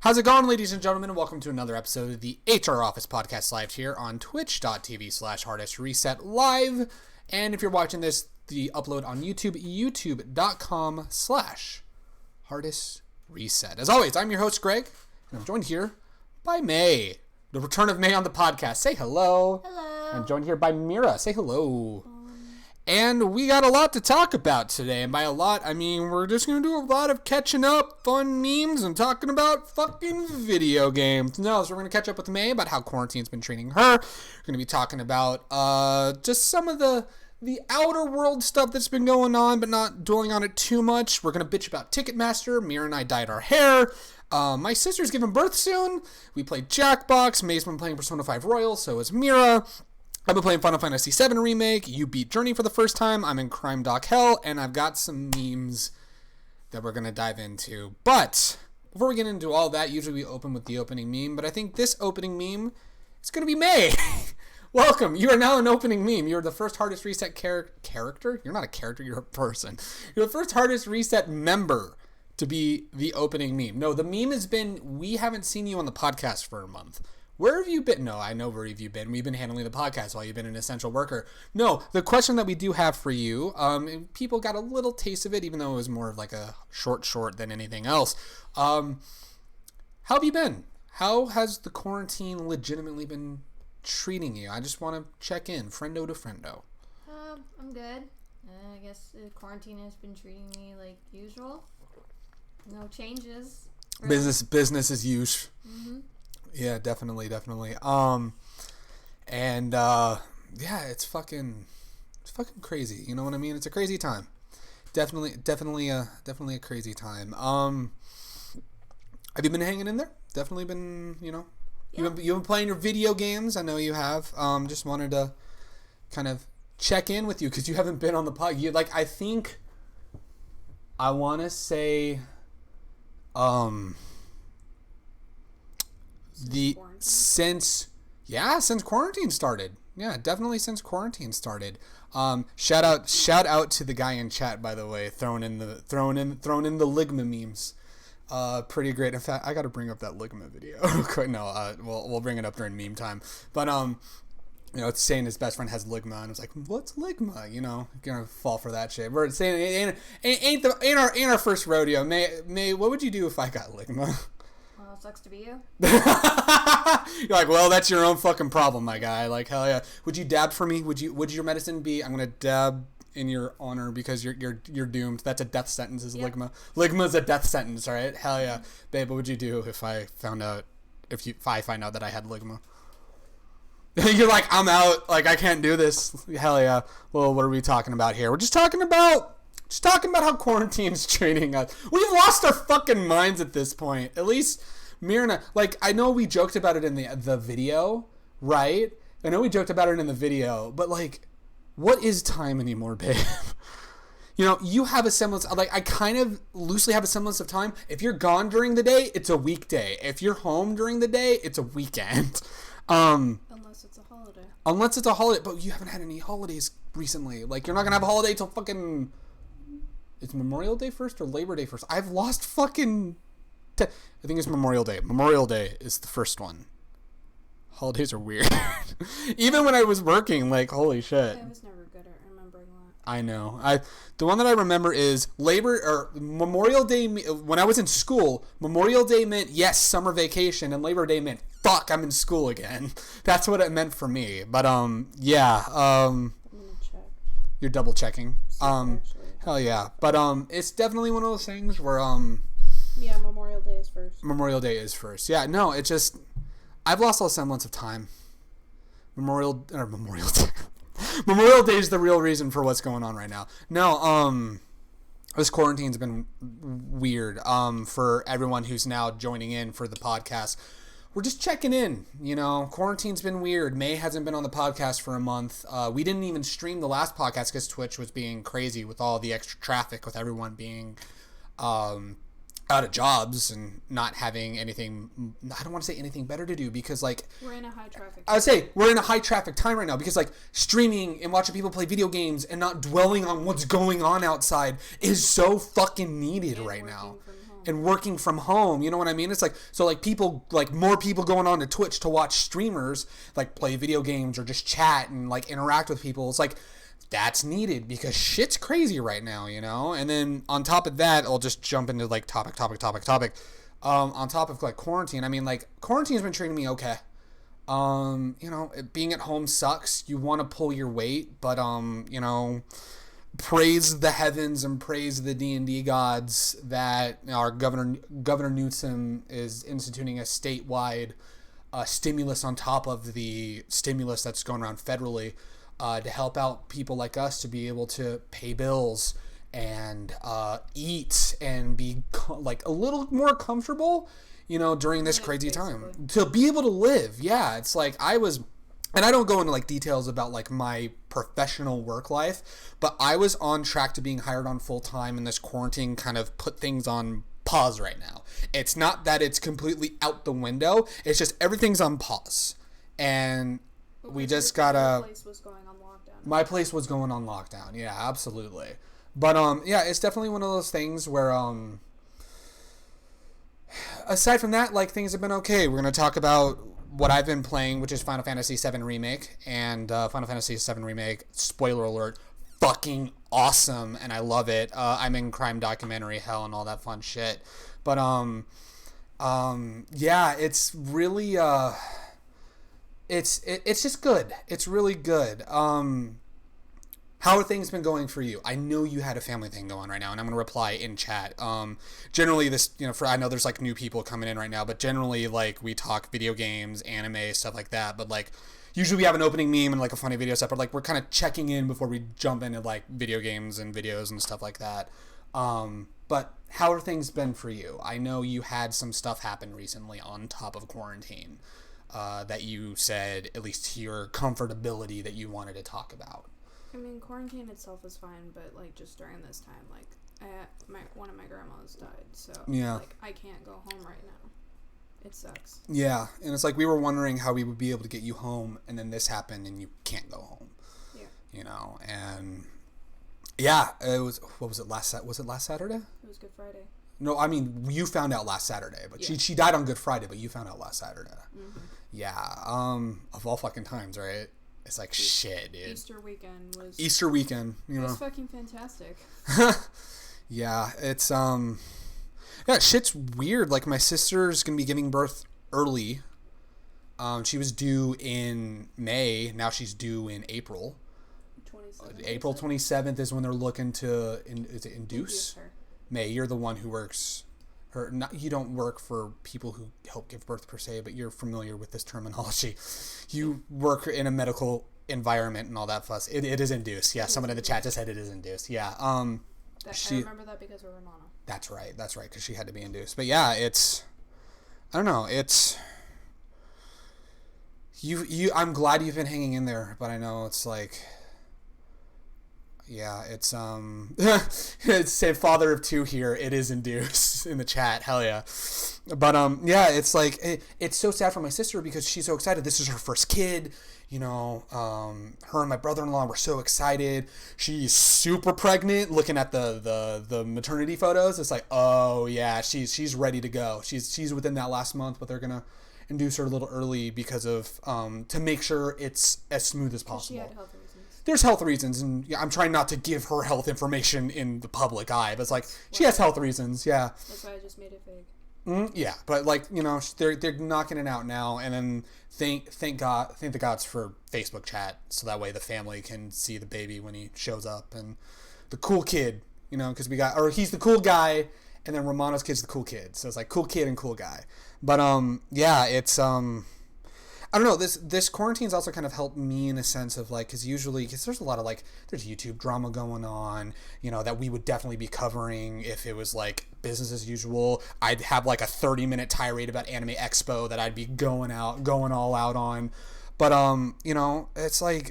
How's it going, ladies and gentlemen? Welcome to another episode of the HR Office Podcast live here on twitch.tv/hardestreset live. And if you're watching this, the upload on YouTube, youtube.com/hardestreset. As always, I'm your host, Greg, and I'm joined here by May. The return of May on the podcast. Say hello. Hello. I'm joined here by Mira. Say hello. And we got a lot to talk about today. And by a lot, I mean we're just going to do a lot of catching up, fun memes, and talking about fucking video games. No, so we're going to catch up with May about how quarantine's been treating her. We're going to be talking about just some of the outer world stuff that's been going on, but not dwelling on it too much. We're going to bitch about Ticketmaster. Mira and I dyed our hair. My sister's giving birth soon. We played Jackbox. May's been playing Persona 5 Royal, so is Mira. I've been playing Final Fantasy VII Remake. You beat Journey for the first time. I'm in Crime Doc Hell, and I've got some memes that we're going to dive into. But before we get into all that, usually we open with the opening meme, but I think this opening meme is going to be May. Welcome. You are now an opening meme. You're the first Hardest Reset character? You're not a character. You're a person. You're the first Hardest Reset member to be the opening meme. No, the meme has been, we haven't seen you on the podcast for a month. Where have you been? No, I know where have you been. We've been handling the podcast while you've been an essential worker. No, the question that we do have for you, people got a little taste of it, even though it was more of like a short than anything else. How have you been? How has the quarantine legitimately been treating you? I just want to check in, friendo to friendo. I'm good. I guess quarantine has been treating me like usual. No changes. Really. Business as usual. Mm-hmm. Yeah, definitely. Yeah, it's fucking crazy. You know what I mean? It's a crazy time. Definitely a crazy time. Have you been hanging in there? Definitely been, Yeah. You've been playing your video games. I know you have. Just wanted to kind of check in with you because you haven't been on the pod. I think I want to say, since quarantine started. Yeah, definitely since quarantine started. Shout out to the guy in chat, by the way, throwing in the Ligma memes. Pretty great. In fact, I got to bring up that Ligma video. No, we'll bring it up during meme time. But it's saying his best friend has Ligma, and it's like, what's Ligma? Gonna fall for that shit. We're saying ain't our first rodeo. May, what would you do if I got Ligma? Well, it sucks to be you. You're like, well, that's your own fucking problem, my guy. Like, hell yeah. Would you dab for me? Would your medicine be, I'm gonna dab in your honor because you're doomed? That's a death sentence, is yep. Ligma. Ligma's a death sentence, right? Hell yeah. Babe, what would you do if I find out that I had Ligma? You're like, I'm out. Like, I can't do this. Hell yeah. Well, what are we talking about here? We're just talking about how quarantine's treating us. We've lost our fucking minds at this point. At least Mira, I know we joked about it in the video, right? I know we joked about it in the video, but what is time anymore, babe? You have a semblance. I kind of loosely have a semblance of time. If you're gone during the day, it's a weekday. If you're home during the day, it's a weekend. Unless it's a holiday. But you haven't had any holidays recently. You're not gonna have a holiday till fucking. It's Memorial Day first or Labor Day first? I've lost fucking. I think it's Memorial Day. Memorial Day is the first one. Holidays are weird. Even when I was working, holy shit. I was never good at remembering that. I know. The one that I remember is Memorial Day. When I was in school, Memorial Day meant yes, summer vacation, and Labor Day meant fuck, I'm in school again. That's what it meant for me. But yeah. I'm gonna check. You're double checking. Actually. Hell yeah. But it's definitely one of those things where yeah, Memorial Day is first. Yeah, no, it's just I've lost all semblance of time. Memorial Day. Memorial Day is the real reason for what's going on right now. No, this quarantine's been weird. For everyone who's now joining in for the podcast. We're just checking in, quarantine's been weird. May hasn't been on the podcast for a month. We didn't even stream the last podcast because Twitch was being crazy with all the extra traffic, with everyone being out of jobs and not having anything. I don't want to say anything better to do because we're in a high traffic. I would say we're in a high traffic time right now because streaming and watching people play video games and not dwelling on what's going on outside is so fucking needed right now. and working from home. You know what I mean? It's like, so like people, like more people going on to Twitch to watch streamers like play video games or just chat and like interact with people. It's like, that's needed because shit's crazy right now, you know? And then on top of that, I'll just jump into like topic. On top of like quarantine, I mean, like quarantine's been treating me okay. You know, being at home sucks. You want to pull your weight, but you know, praise the heavens and praise the D&D gods that our Governor Newsom is instituting a statewide stimulus on top of the stimulus that's going around federally to help out people like us to be able to pay bills and eat and be like a little more comfortable, you know, during this crazy time, to be able to live. Yeah, it's like and I don't go into like details about like my professional work life, but I was on track to being hired on full time, and this quarantine kind of put things on pause right now. It's not that it's completely out the window, it's just everything's on pause. And we just gotta. My place was going on lockdown. Yeah, absolutely. But yeah, it's definitely one of those things where aside from that, like things have been okay. We're gonna talk about what I've been playing, which is Final Fantasy VII Remake, and Final Fantasy VII Remake. Spoiler alert: fucking awesome, and I love it. I'm in crime documentary hell and all that fun shit. But yeah, it's really it's just good. It's really good. How are things been going for you? I know you had a family thing going right now, and I'm going to reply in chat. Generally, this, you know, I know there's like new people coming in right now, but generally, like, we talk video games, anime, stuff like that. But like, usually we have an opening meme and like a funny video stuff, but like, we're kind of checking in before we jump into like video games and videos and stuff like that. But how are things been for you? I know you had some stuff happen recently on top of quarantine that you said, at least to your comfortability, that you wanted to talk about. I mean, quarantine itself is fine, but like just during this time, like one of my grandmas died, so yeah, like I can't go home right now. It sucks. Yeah, and it's like we were wondering how we would be able to get you home, and then this happened, and you can't go home. Yeah. You know, and yeah, it was. What was it Was it last Saturday? It was Good Friday. No, I mean you found out last Saturday, but yeah. she died on Good Friday, but you found out last Saturday. Mm-hmm. Yeah. Of all fucking times, right? It's like shit, dude. Easter weekend, you know. It was fucking fantastic. Yeah, it's yeah, shit's weird. Like my sister's gonna be giving birth early. She was due in May. Now she's due in April. 27th. April 27th is when they're looking to induce her. May, you're the one who works. You don't work for people who help give birth per se, but you're familiar with this terminology. You work in a medical environment and all that fuss. It is induced. Yeah, someone in the chat just said it is induced. Yeah. I remember that because of Romana. That's right, because she had to be induced. But yeah, it's... I don't know, it's... I'm glad you've been hanging in there, but I know it's like... Yeah, it's it's say father of two here. It is induced in the chat. Hell yeah. But yeah, it's like it's so sad for my sister because she's so excited. This is her first kid. You know, her and my brother-in-law were so excited. She's super pregnant. Looking at the maternity photos, it's like, oh yeah, she's ready to go. She's within that last month, but they're gonna induce her a little early because of to make sure it's as smooth as possible. She had health reasons. There's health reasons, and yeah, I'm trying not to give her health information in the public eye, but it's like, she has health reasons, yeah. That's why I just made it vague. Yeah, but like, you know, they're knocking it out now, and then thank the gods for Facebook chat, so that way the family can see the baby when he shows up, and the cool kid, you know, because he's the cool guy, and then Romano's kid's the cool kid, so it's like cool kid and cool guy. But yeah, it's I don't know, this quarantine's also kind of helped me in a sense of like, because there's a lot of like, there's YouTube drama going on, you know, that we would definitely be covering if it was like business as usual. I'd have like a 30-minute tirade about Anime Expo that I'd be going all out on. But you know, it's like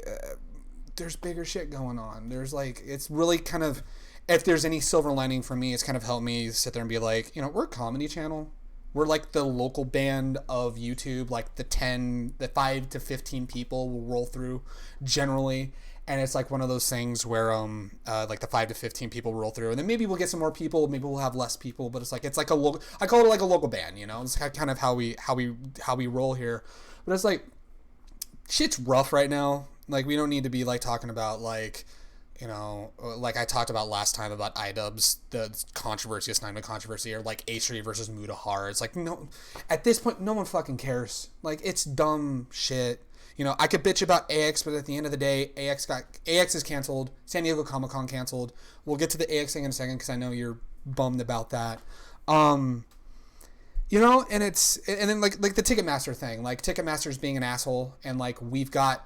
there's bigger shit going on. There's like, it's really kind of, if there's any silver lining for me, it's kind of helped me sit there and be like, you know, we're a comedy channel. We're like the local band of YouTube, like the 5 to 15 people will roll through generally. And it's like one of those things where like the 5 to 15 people roll through, and then maybe we'll get some more people, maybe we'll have less people, but it's like a local, I call it like a local band, you know. It's kind of how we roll here. But it's like shit's rough right now. Like we don't need to be like talking about like, you know, like I talked about last time about iDubbbz, the controversy, assignment controversy, or like A3 versus Mutahar. It's like, no, at this point, no one fucking cares. Like, it's dumb shit. You know, I could bitch about AX, but at the end of the day, AX is canceled. San Diego Comic-Con canceled. We'll get to the AX thing in a second because I know you're bummed about that. You know, and then like the Ticketmaster thing. Like, Ticketmaster's being an asshole, and like we've got,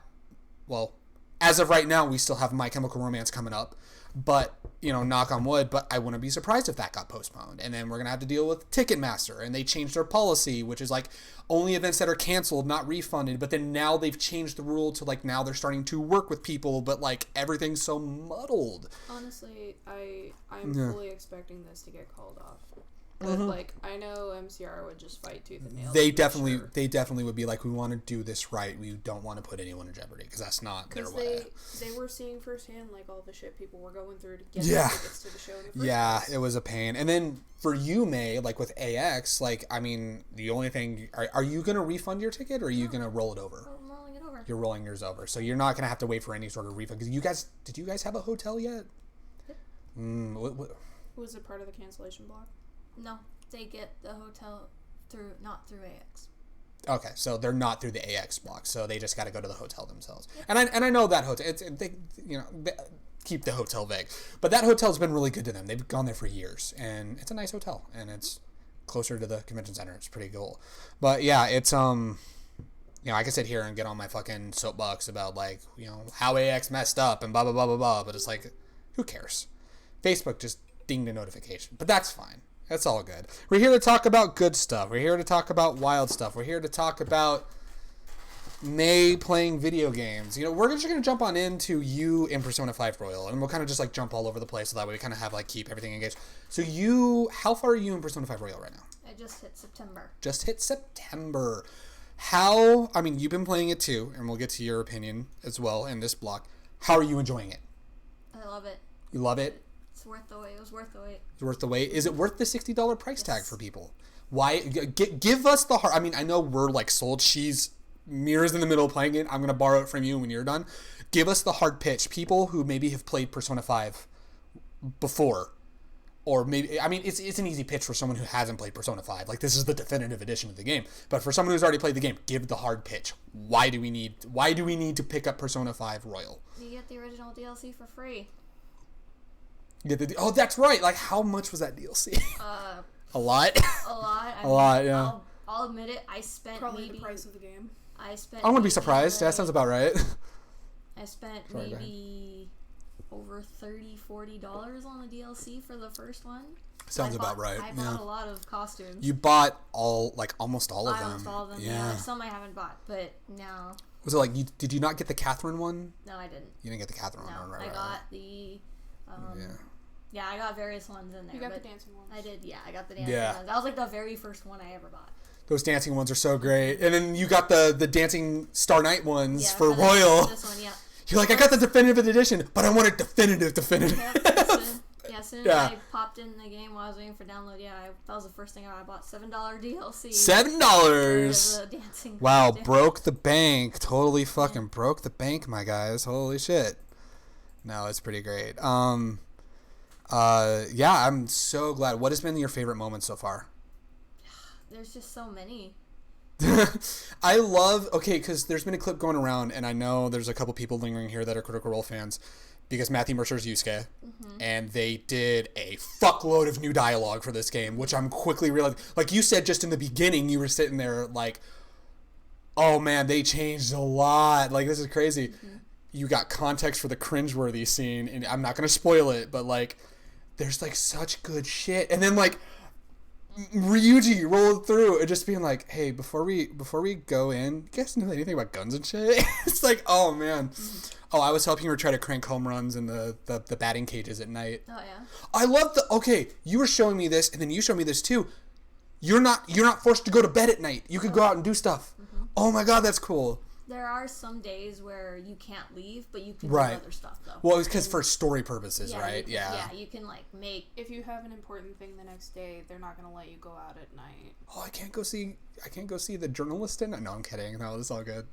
well, as of right now, we still have My Chemical Romance coming up, but, you know, knock on wood, but I wouldn't be surprised if that got postponed. And then we're going to have to deal with Ticketmaster, and they changed their policy, which is like only events that are canceled, not refunded. But then now they've changed the rule to like now they're starting to work with people, but like everything's so muddled. Honestly, I'm fully expecting this to get called off. But like, I know MCR would just fight tooth and nail. They definitely would be like, we want to do this right. We don't want to put anyone in jeopardy because that's not their way. They were seeing firsthand like all the shit people were going through to get tickets to the show. In the first place. It was a pain. And then for you, May, like with AX, like I mean, the only thing are you gonna refund your ticket or are you gonna roll it over? I'm rolling it over. You're rolling yours over, so you're not gonna have to wait for any sort of refund. Because did you guys have a hotel yet? What? Was it part of the cancellation block? No, they get the hotel not through AX. Okay, so they're not through the AX block, so they just got to go to the hotel themselves. Yep. And I know that hotel. They keep the hotel vague, but that hotel's been really good to them. They've gone there for years, and it's a nice hotel, and it's closer to the convention center. It's pretty cool. But yeah, it's you know, I can sit here and get on my fucking soapbox about like, you know, how AX messed up and blah blah blah blah blah, but it's like, who cares? Facebook just dinged a notification, but that's fine. That's all good. We're here to talk about good stuff. We're here to talk about wild stuff. We're here to talk about May playing video games. You know, we're just going to jump on into you in Persona 5 Royal, and we'll kind of just like jump all over the place so that way we kind of have like keep everything engaged. So how far are you in Persona 5 Royal right now? I just hit September. I mean, you've been playing it too, and we'll get to your opinion as well in this block. How are you enjoying it? I love it. You love it? It's worth the wait. It was worth the wait. It's worth the wait. Is it worth the $60 price tag for people? Why? Give us the hard. I mean, I know we're like sold. Mira's in the middle of playing it. I'm gonna borrow it from you when you're done. Give us the hard pitch. People who maybe have played Persona 5 before, or maybe it's an easy pitch for someone who hasn't played Persona 5. Like, this is the definitive edition of the game. But for someone who's already played the game, give the hard pitch. Why do we need to pick up Persona 5 Royal? You get the original DLC for free. Oh, that's right. Like, how much was that DLC? A lot. A lot. Yeah. I'll admit it. I spent probably maybe the price of the game. I wouldn't be surprised. That sounds about right. I spent maybe over $30-$40 on the DLC for the first one. Sounds about right. I bought a lot of costumes. You bought almost all of them. Almost all of them. Yeah. Some I haven't bought, but no. Was it like did you not get the Catherine one? No, I didn't. You didn't get the Catherine one, right? I got the. Yeah, I got various ones in there. You got the dancing ones. I did, yeah. I got the dancing ones. That was like the very first one I ever bought. Those dancing ones are so great. And then you got the dancing Star Knight ones for Royal. This one, yeah. You're like, I got the definitive edition, but I want it definitive. As soon as I popped in the game while I was waiting for download, that was the first thing I bought. $7 DLC. $7. Wow, broke the bank. Totally fucking broke the bank, my guys. Holy shit. No, it's pretty great. I'm so glad. What has been your favorite moment so far? There's just so many. I love, because there's been a clip going around, and I know there's a couple people lingering here that are Critical Role fans, because Matthew Mercer's Yusuke, and they did a fuckload of new dialogue for this game, which I'm quickly realizing, like you said just in the beginning, you were sitting there like, oh man, they changed a lot. Like, this is crazy. You got context for the cringeworthy scene, and I'm not going to spoil it, but like, there's like such good shit. And then like, Ryuji rolled through and just being like, hey, before we go in, you guys know anything about guns and shit? It's like, oh man. Oh, I was helping her try to crank home runs in the batting cages at night. Oh yeah. I love you were showing me this, and then you showed me this too. You're not forced to go to bed at night. You could go out and do stuff. Oh my god, that's cool. there are some days where you can't leave, but you can Right. do other stuff though. Well, it's because for story purposes, right? Yeah, you can like make. If you have an important thing the next day, they're not gonna let you go out at night. Oh, I can't go see the journalist in it. No, I'm kidding. No, it's all good.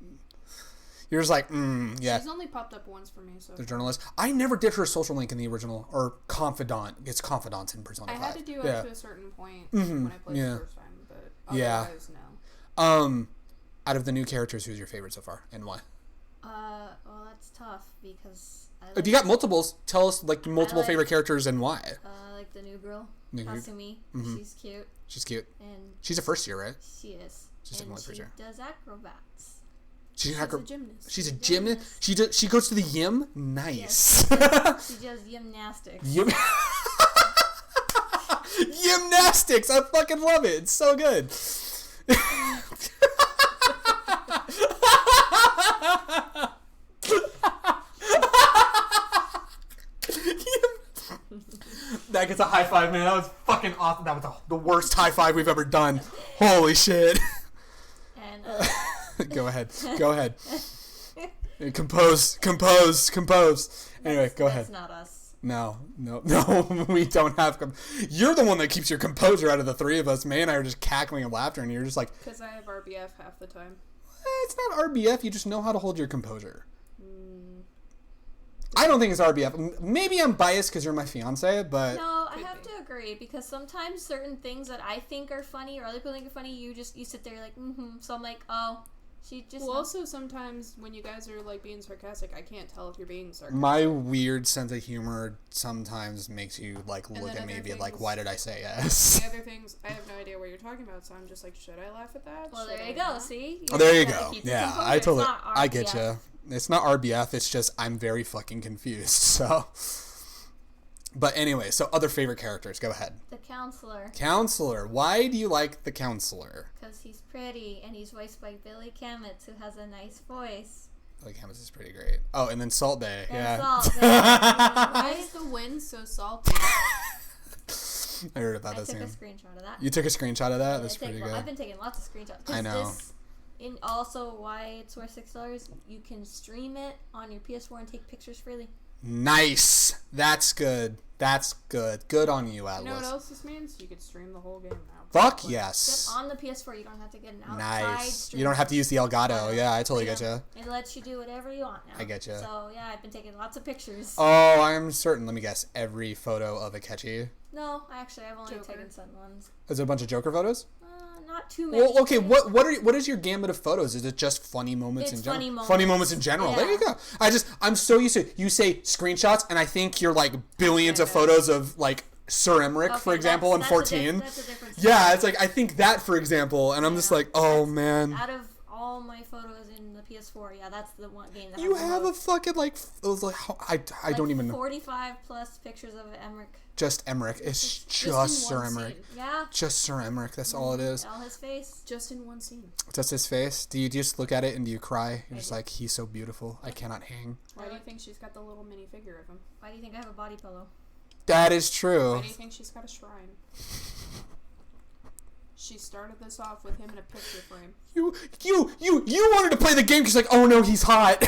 You're just like, yeah. She's only popped up once for me, so. The journalist. I never did her social link in the original, or confidant. It's confidant in Persona 5. I had to do up to a certain point when I played the first time, but otherwise, no. Out of the new characters, who's your favorite so far, and why? Well, that's tough because If you got multiples, tell us like multiple favorite characters and why. Like the new girl, New girl? Kasumi. She's cute. She's cute. And She's a first year, right? she is. She's and definitely first she year. does acrobats. She's a gymnast. She's a gymnast. She goes to the gym. Nice. She does gymnastics. Gymnastics. I fucking love it. It's so good. That gets a high five, man. That was fucking awesome. That was the worst high five we've ever done. Holy shit. And Go ahead. Compose. Anyway, go ahead. That's not us. No, we don't have. You're the one that keeps your composure out of the three of us. May and I are just cackling and laughter, and you're just like. Because I have RBF half the time. It's not RBF. You just know how to hold your composure. I don't think it's RBF. Maybe I'm biased because you're my fiance, but No, I have to agree because sometimes certain things that I think are funny or other people think are funny, you sit there like, So I'm like, oh, she just. Well, also sometimes when you guys are like being sarcastic, I can't tell if you're being sarcastic. my weird sense of humor sometimes makes you like look then at me and be other like, things- "Why did I say yes?" The other things, I have no idea what you're talking about, so I'm just like, should I laugh at that? Well, Should there I you go. not? See. Oh, there you gotta go. keep your Yeah, composure. I It's totally. not I get RBF. you. It's not RBF. It's just I'm very fucking confused. So, but anyway, so other favorite characters. Go ahead. The counselor, Counselor. Why do you like the counselor? because he's pretty and he's voiced by Billy Kametz, who has a nice voice. Like Hammond is pretty great. Oh, and then Salt Bay. And Yeah. Salt Bay. Why is the wind so salty? I heard about I that took a soon. screenshot of that. You took a screenshot of that? Yeah, That's pretty good. I've been taking lots of screenshots. 'Cause I know. This, and also why it's worth $6, you can stream it on your PS4 and take pictures freely. Nice. That's good. Good on you, You know what Atlas. else this means? You could stream the whole game now. Fuck Like, yes. Just on the PS4, you don't have to get an outside Nice. stream. You don't have to use the Elgato. Yeah, I totally get you. It lets you do whatever you want now. I get ya. So yeah, I've been taking lots of pictures. Oh, I'm certain. Let me guess. Every photo of Akechi. No, actually, I've only Joker. taken some ones. Is it a bunch of Joker photos? Not too many. Well, okay. What is your gambit of photos? Is it just funny moments It's in general? funny moments. Funny moments in general. Yeah. There you go. I'm so used to you say screenshots, and I think you're like billions of photos of like Sir Emmerich, for Okay, example, in that's 14. that's a different Yeah, story. it's like I think that, for example, and I'm just like, oh man. Out of all my photos in the PS4, yeah, that's the one game that You has the have a most. fucking like it was like I don't even know. 45 plus pictures of Emmerich. Just Emmerich. It's in just Sir one Emmerich. scene. Yeah. Just Sir Emmerich. That's all it is. All his face. Just in one scene. That's his face. Do you just look at it and do you cry? You're just like, he's so beautiful. I cannot hang. Why do you think she's got the little mini figure of him? Why do you think I have a body pillow? That is Why true. do you think she's got a shrine? She started this off with him in a picture frame. You wanted to play the game because like, oh no, he's hot.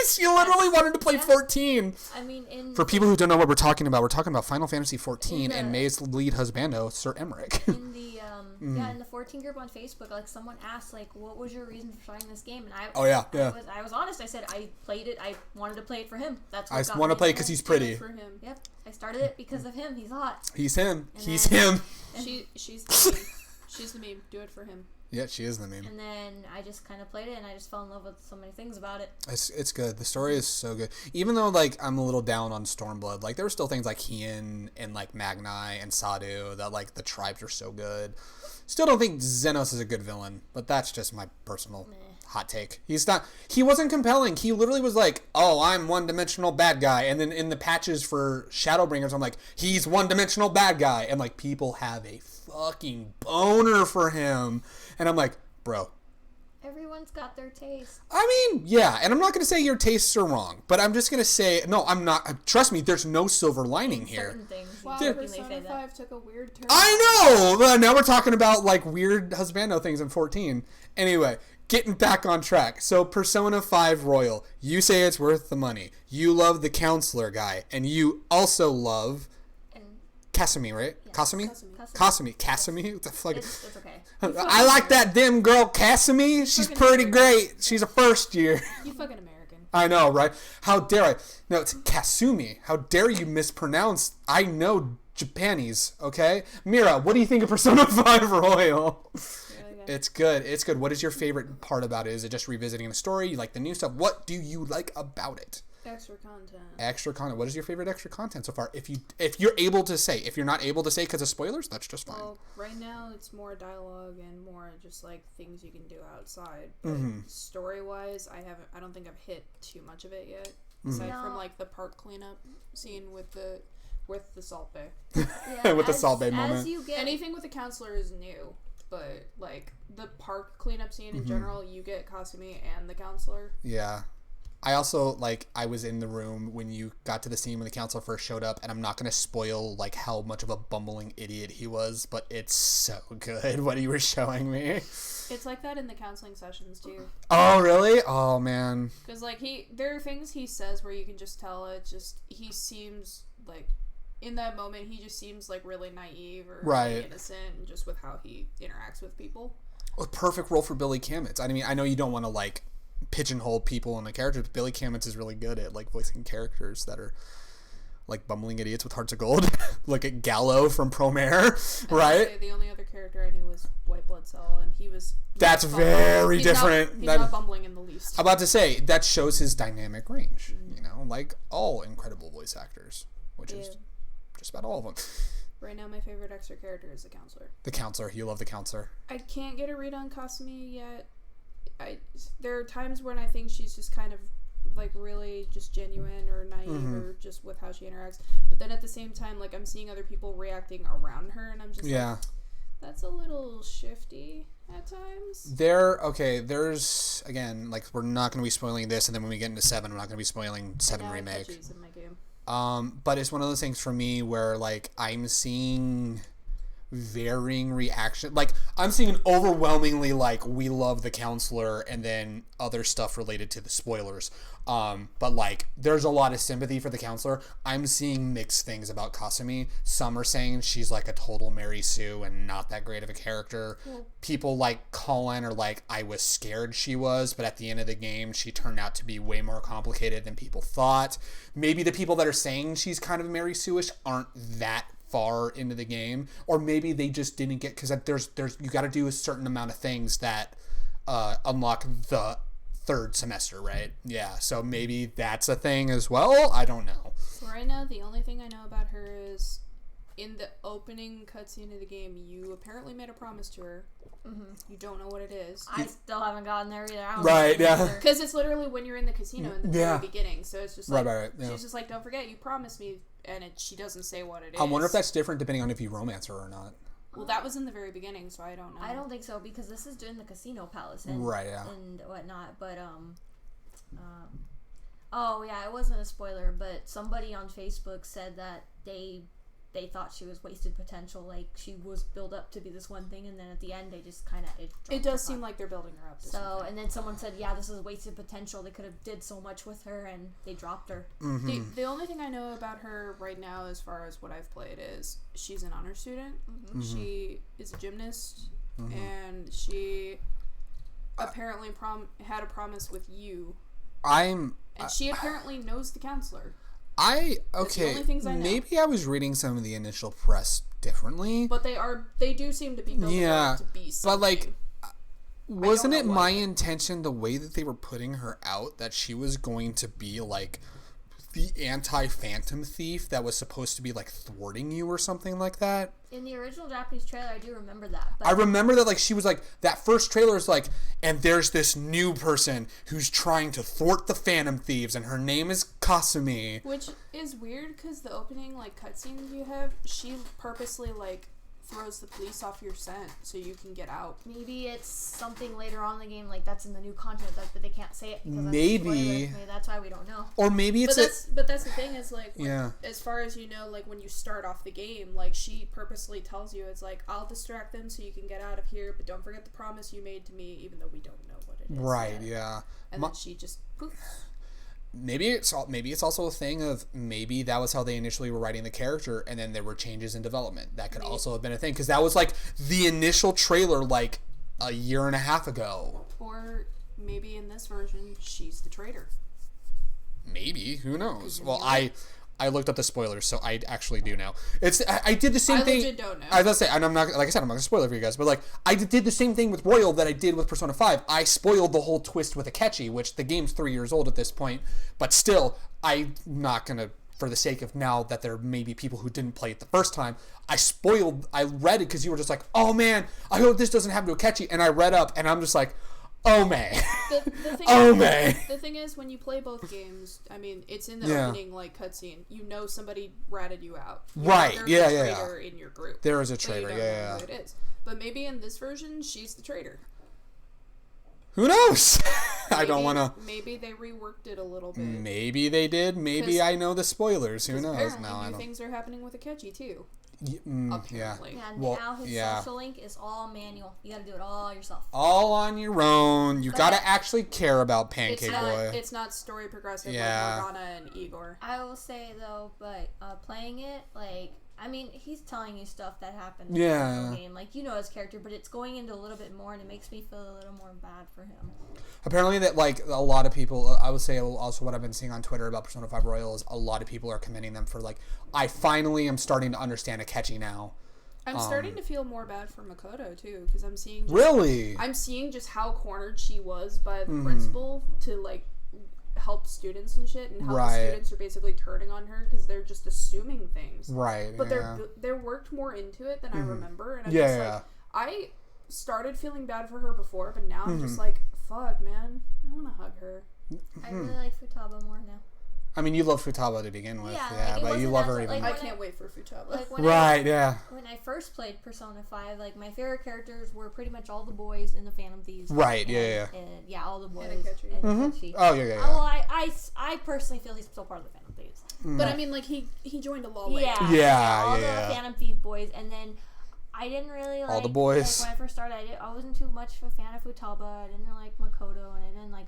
She literally wanted to play 14. I mean, in For people who don't know what we're talking about Final Fantasy 14 In and the- May's lead husbando, Sir Emmerich. in the in the 14 group on Facebook, like someone asked, like, what was your reason for starting this game? And Oh, yeah. I was honest. I said I played it. I wanted to play it for him. That's what I got want to me play it into because it. he's pretty. For him. Yep, I started it because of him. He's hot. He's him. And He's then- him. She's the meme. She's the meme. Do it for him. Yeah, she is the meme. And then I just kind of played it, and I just fell in love with so many things about it. It's good. The story is so good. Even though like I'm a little down on Stormblood, like there were still things like Hien and like Magnai and Sadu that like the tribes are so good. Still don't think Xenos is a good villain, but that's just my personal hot take. He wasn't compelling. He literally was like, oh, I'm one-dimensional bad guy. And then in the patches for Shadowbringers, I'm like, he's one-dimensional bad guy. And like people have a fucking boner for him. And I'm like, bro. Everyone everyone's got their taste. I mean, yeah, and I'm not going to say your tastes are wrong, but I'm just going to say, no, I'm not. Trust me, there's no silver lining here. Certain things. Wow, Persona 5 took a weird turn. I know! Now we're talking about, like, weird husbando things in 14. Anyway, getting back on track. So, Persona 5 Royal, you say it's worth the money. You love the counselor guy, and you also love Kasumi, right? Yeah. Kasumi? What the fuck? It's okay. I like that dim girl, Kasumi. She's pretty great. She's a first year. You fucking American. I know, right? How dare I? No, it's Kasumi. How dare you mispronounce? I know Japanese, okay? Mira, what do you think of Persona 5 Royal? It's good. It's good. What is your favorite part about it? Is it just revisiting the story? You like the new stuff? What do you like about it? Extra content. Extra content. What is your favorite extra content so far? If you're able to say. If you're not able to say because of spoilers, that's just fine. Well, right now it's more dialogue and more just like things you can do outside. But story-wise, I don't think I've hit too much of it yet. Aside from like the park cleanup scene with the Salt Bay. Yeah, with the Salt Bay moment. Anything with the counselor is new. But like the park cleanup scene in general, you get Kasumi and the counselor. Yeah. I also, like, I was in the room when you got to the scene when the counselor first showed up, and I'm not going to spoil, like, how much of a bumbling idiot he was, but it's so good what you were showing me. It's like that in the counseling sessions, too. Oh, really? Oh, man. Because, like, there are things he says where you can just tell he seems, like, in that moment, he just seems, like, really naive or really innocent, just with how he interacts with people. A perfect role for Billy Kamitz. I mean, I know you don't want to, like, pigeonhole people in the characters, but Billy Kamitz is really good at, like, voicing characters that are like bumbling idiots with hearts of gold. Look at Gallo from Promare, right? The only other character I knew was White Blood Cell, and that's very different. He's not bumbling in the least. I'm about to say that shows his dynamic range, you know, like all incredible voice actors, which is just about all of them. Right now, my favorite extra character is the counselor. The counselor. You love the counselor. I can't get a read on Kasumi yet. There are times when I think she's just kind of like really just genuine or naive or just with how she interacts. But then at the same time, like I'm seeing other people reacting around her, and I'm just like, that's a little shifty at times. There's again, like we're not going to be spoiling this, and then when we get into 7, we're not going to be spoiling 7 Remake. In my game. But it's one of those things for me where like I'm seeing varying reaction. Like I'm seeing overwhelmingly like we love the counselor and then other stuff related to the spoilers. But like there's a lot of sympathy for the counselor. I'm seeing mixed things about Kasumi. Some are saying she's like a total Mary Sue and not that great of a character. People like Colin are like, I was scared she was, but at the end of the game she turned out to be way more complicated than people thought. Maybe the people that are saying she's kind of Mary Sue-ish aren't that far into the game, or maybe they just didn't get, because there's you got to do a certain amount of things that unlock the 3rd semester, right? Yeah, so maybe that's a thing as well. I don't know. So right now, the only thing I know about her is in the opening cutscene of the game, you apparently made a promise to her. You don't know what it is. I still haven't gotten there either. I don't right, yeah. Because it's literally when you're in the casino in the very beginning. So it's just like, right, yeah. She's just like, don't forget, you promised me, and she doesn't say what it is. I wonder if that's different depending on if you romance her or not. Well, that was in the very beginning, so I don't know. I don't think so, because this is in the casino palace and, and whatnot, but, oh, yeah, it wasn't a spoiler, but somebody on Facebook said that they thought she was wasted potential, like she was built up to be this one thing, and then at the end they just kind of it does seem like they're building her up to something. And then someone said, yeah, this is wasted potential, they could have did so much with her and they dropped her. The only thing I know about her right now as far as what I've played is she's an honor student. She is a gymnast, and she apparently had a promise with you, and she apparently knows the counselor. Maybe I was reading some of the initial press differently. But they do seem to be building her up to be something. But like, wasn't it my intention, the way that they were putting her out, that she was going to be like the anti-Phantom Thief that was supposed to be like thwarting you or something like that? In the original Japanese trailer, I do remember that. But I remember that, like, she was like, that first trailer is like, and there's this new person who's trying to thwart the Phantom Thieves, and her name is Kasumi. Which is weird, because the opening, like, cutscene you have, she purposely, like, throws the police off your scent so you can get out. Maybe it's something later on in the game, like that's in the new content, but they can't say it because maybe that's why we don't know. Or maybe it's but that's the thing is like when, as far as you know, like when you start off the game, like she purposely tells you it's like I'll distract them so you can get out of here, but don't forget the promise you made to me, even though we don't know what it is. Right. Yet. Yeah. And then she just poofs. Maybe it's also a thing of maybe that was how they initially were writing the character, and then there were changes in development. That could also have been a thing because that was like the initial trailer like a year and a half ago. Or maybe in this version she's the traitor. Maybe, who knows? Well, I looked up the spoilers, so I actually do know. I did the same thing. I legit don't know. I was gonna say, and I'm not, like I said, I'm not gonna spoil it for you guys, but like I did the same thing with Royal that I did with Persona 5. I spoiled the whole twist with Akechi, which the game's 3 years old at this point, but still, I'm not gonna, for the sake of now that there may be people who didn't play it the first time, I read it because you were just like, oh man, I hope this doesn't happen to Akechi, and I read up, and I'm just like, oh man. The thing is, when you play both games, I mean, it's in the opening like cutscene. You know somebody ratted you out. Right? There's a traitor in your group. There is a traitor. But you don't know who it is. But maybe in this version, she's the traitor. Who knows? I don't want to. Maybe they reworked it a little bit. Maybe they did. Maybe I know the spoilers. Who knows? Apparently, No, I don't. things are happening with Akechi too. Apparently. Yeah, and now his social link is all manual. You gotta do it all yourself. All on your own. You gotta actually care about Pancake Boy. It's not story progressive like Morgana and Igor. I will say though, but playing it, like, I mean, he's telling you stuff that happened in the game. Like, you know his character, but it's going into a little bit more, and it makes me feel a little more bad for him. Apparently that, like, a lot of people, I would say also what I've been seeing on Twitter about Persona 5 Royal is a lot of people are commending them for, like, I finally am starting to understand Akechi now. I'm starting to feel more bad for Makoto, too, because I'm seeing... I'm seeing just how cornered she was by the principal to, like, help students and shit, and how the students are basically turning on her because they're just assuming things. Right. But they're worked more into it than I remember, and I'm just like, I started feeling bad for her before, but now I'm just like, fuck, man, I want to hug her. I really like Futaba more now. I mean, you love Futaba to begin with, like, but you love her even more. I can't wait for Futaba. Like, when I first played Persona 5, like, my favorite characters were pretty much all the boys in the Phantom Thieves. Right, And, all the boys. And Akechi. Oh, yeah. Well, I personally feel he's still part of the Phantom Thieves. But I mean, like, he joined a law later. All the Phantom Thief boys, and then I didn't really like... all the boys. Like, when I first started, I wasn't too much of a fan of Futaba. I didn't like Makoto, and I didn't like...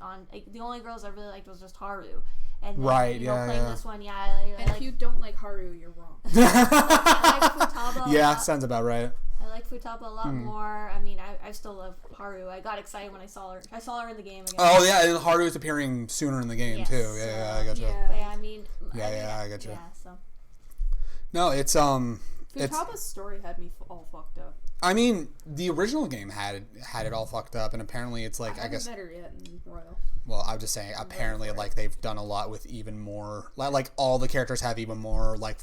the only girls I really liked was just Haru. And then, playing this one, and if you don't like Haru, you're wrong. I like Futaba sounds about right. I like Futaba a lot more. I mean, I still love Haru. I got excited when I saw her. I saw her in the game again. Oh, yeah, and Haru is appearing sooner in the game, too. I gotcha. But I mean... I gotcha. Yeah, so... No, it's, Futaba's story had me all fucked up. I mean, the original game had it all fucked up, and apparently it's like, I guess... better yet in Royal. Well, I'm just saying, apparently, like, they've done a lot with even more... Like all the characters have even more, like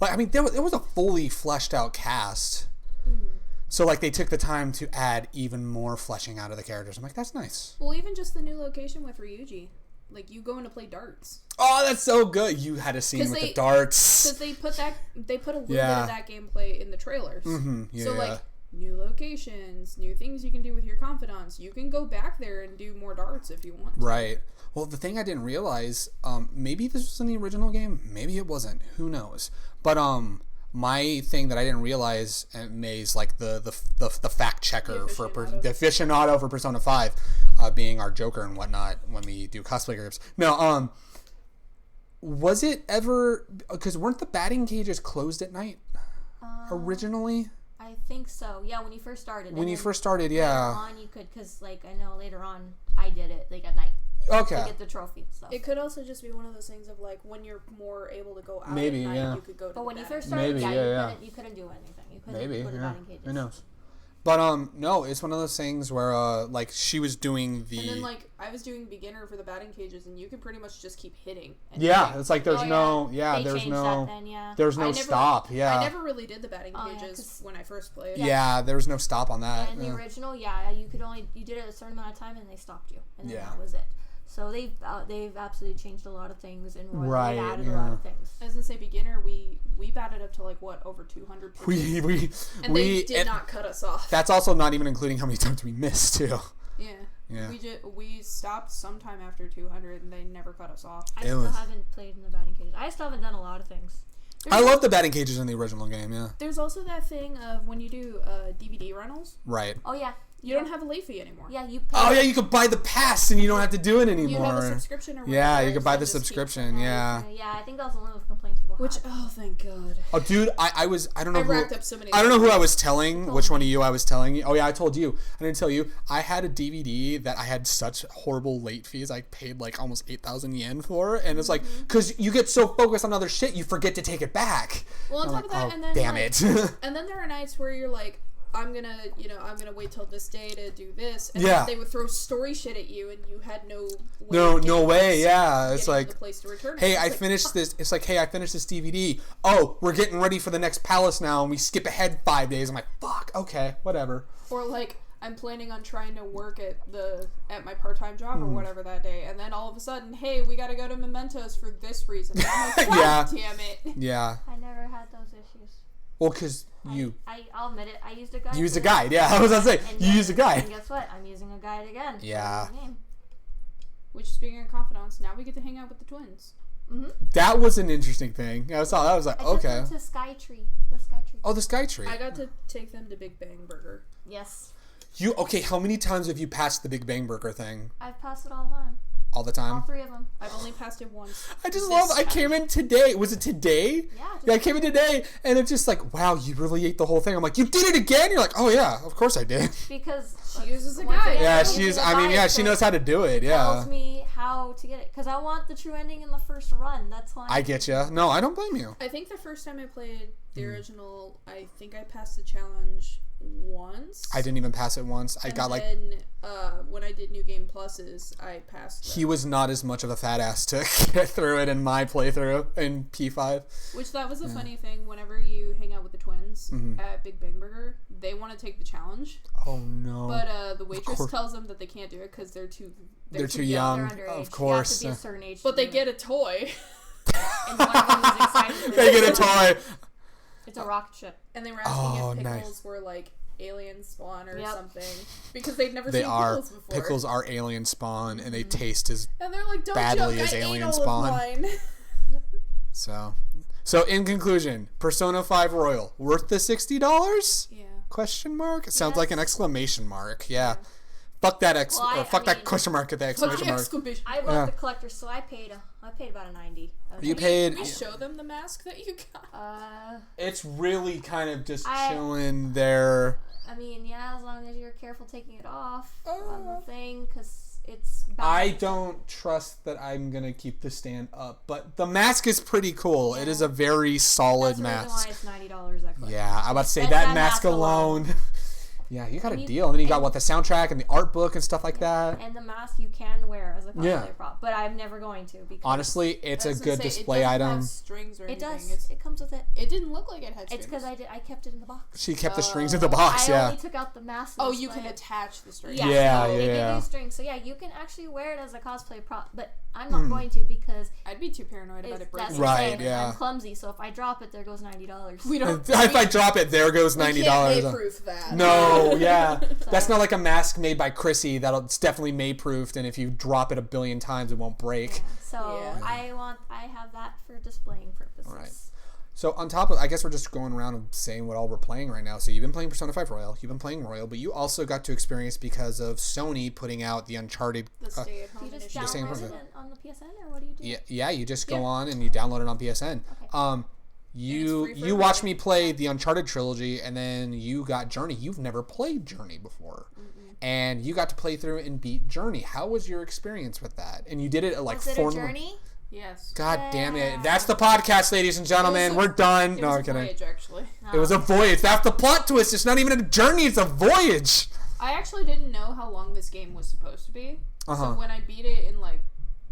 I mean, there was a fully fleshed out cast. Mm-hmm. So, like, they took the time to add even more fleshing out of the characters. I'm like, that's nice. Well, even just the new location with Ryuji. Like, you going to play darts. Oh, that's so good. You had a scene with the darts. Because they put a little bit of that gameplay in the trailers. Mm-hmm. So, like, new locations, new things you can do with your confidants. You can go back there and do more darts if you want to. Right. Well, the thing I didn't realize, maybe this was in the original game. Maybe it wasn't. Who knows? But, my thing that I didn't realize, and May's like the fact checker the aficionado for Persona 5, being our Joker and whatnot when we do cosplay groups. No, was it ever, because weren't the batting cages closed at night originally? I think so. Yeah, when you first started. When you first started, Later on, you could, because like I know later on I did it like at night. Okay. To get the trophy and stuff. It could also just be one of those things of like when you're more able to go out maybe, at night, you could go to But when you first started, started, you couldn't do anything. You couldn't put the batting cages. Who knows? But no, it's one of those things where like she was doing the. And then like I was doing beginner for the batting cages, and you could pretty much just keep hitting. It's like there's there's no stop. Yeah. I never really did the batting cages when I first played. Yeah, there was no stop on that. And in the original, you did it a certain amount of time, and they stopped you, and then that was it. So they've absolutely changed a lot of things and Right, added a lot of things. As I say, beginner, we batted up to like what, over 200 people. They did not cut us off. That's also not even including how many times we missed too. Yeah. We stopped sometime after 200 and they never cut us off. I still haven't played in the batting cages. I still haven't done a lot of things. I love the batting cages in the original game. Yeah. There's also that thing of when you do DVD rentals. Right. Oh yeah. You don't have a late fee anymore. Yeah, you pay. Oh yeah, you could buy the pass and you don't have to do it anymore. You have a subscription or whatever. Yeah, you could buy the subscription. Yeah. Yeah, I think that was one of the complaints people had. Oh, thank God. Oh, dude, I don't know. I racked up so many. I don't know who I was telling. Which one of you I was telling? Oh yeah, I told you. I didn't tell you. I had a DVD that I had such horrible late fees. I paid like almost 8,000 yen for, and it's like because you get so focused on other shit, you forget to take it back. Well, on top of that, oh, and then damn like, it. And then there are nights where you're like, I'm gonna wait till this day to do this, and Yeah. then they would throw story shit at you, and you had no way. Yeah, it's like, the place to return it. hey, It's I like, finished this. It's like, hey, I finished this DVD. Oh, we're getting ready for the next palace now, and we skip ahead 5 days. I'm like, fuck, okay, whatever. Or like, I'm planning on trying to work at my part-time job or whatever that day, and then all of a sudden, hey, we gotta go to Mementos for this reason. I'm like, God damn it. Yeah. I never had those issues. Well, because I'll admit it, I used a guide. You used a guide, yeah. I was gonna say, you used a guide. And guess what? I'm using a guide again. Yeah. Which, speaking of confidants, now we get to hang out with the twins. Mm-hmm. That was an interesting thing. I was like, I okay. took them to Skytree. The Skytree. Oh, the Sky Tree. I got to take them to Big Bang Burger. Yes. Okay, how many times have you passed the Big Bang Burger thing? I've passed it all the time. All the time? All 3 of them. I've only passed it once. I just love, I came in today. Was it today? Yeah, I came in today, and it's just like, wow, you really ate the whole thing. I'm like, you did it again? You're like, oh yeah, of course I did. Because she uses a once guide. again, Yeah, she knows how to do it, yeah. tells me how to get it. Because I want the true ending in the first run. That's why. I get you. No, I don't blame you. I think the first time I played the original, I think I passed the challenge once. I didn't even pass it once. I got then, when I did New Game Pluses, I passed them. He was not as much of a fat ass to get through it in my playthrough in P5. Which that was a funny thing. Whenever you hang out with the twins at Big Bang Burger, they want to take the challenge. Oh no! But the waitress tells them that they can't do it because they're too young. They're underage. Of course. You have to be a certain age. But they get a toy. And one of them is excited for They get a toy. It's a rocket ship. And they were asking if pickles were like alien spawn or something because they'd never seen pickles before. Pickles are alien spawn, and they taste as and they're like, don't badly joke, as I alien ate spawn. all of mine. So in conclusion, Persona 5 Royal worth the $60? Yeah. Question mark? It sounds like an exclamation mark. Yeah. Fuck that that question mark at the exclamation mark. I bought the collector, so I paid about a 90. You paid. Can we show them the mask that you got? It's really kind of just chilling there. I mean, yeah, as long as you're careful taking it off on the thing, because it's bad. I don't trust that I'm gonna keep the stand up, but the mask is pretty cool. Yeah. It is a very solid mask. That's the reason why it's $90. That yeah, I'm about to say that mask alone. Yeah, you got a deal. And then you got the soundtrack and the art book and stuff like that. And the mask you can wear as a cosplay prop, but I'm never going to because honestly, it's a good display item. It doesn't have strings or anything. It does. It comes with it. It didn't look like it had strings. It's because I kept it in the box. She kept the strings in the box. I only took out the mask. Oh, you can attach the strings. Yeah, they give you strings. So yeah, you can actually wear it as a cosplay prop, but I'm not going to because I'd be too paranoid about it breaking. Right, yeah. I'm clumsy, so if I drop it, there goes $90. We don't. If I drop it, there goes $90. We can't May-proof that. No, yeah. That's not like a mask made by Chrissy. It's definitely May-proofed, and if you drop it a billion times, it won't break. Yeah. So I have that for displaying purposes. Right. So on top of, I guess we're just going around and saying what all we're playing right now. So you've been playing Persona 5 Royal, you've been playing Royal, but you also got to experience because of Sony putting out the Uncharted. The stay-at-home do you just download it on the PSN, or what do you do? Yeah, you just go on and you download it on PSN. Okay. You watched me play the Uncharted trilogy, and then you got Journey. You've never played Journey before. And you got to play through and beat Journey. How was your experience with that? And you did it at like was it 4 a Journey? Yes. God damn it. That's the podcast, ladies and gentlemen. We're done. No, I'm kidding. Voyage, actually. It was a voyage. That's the plot twist. It's not even a journey. It's a voyage. I actually didn't know how long this game was supposed to be. So when I beat it in like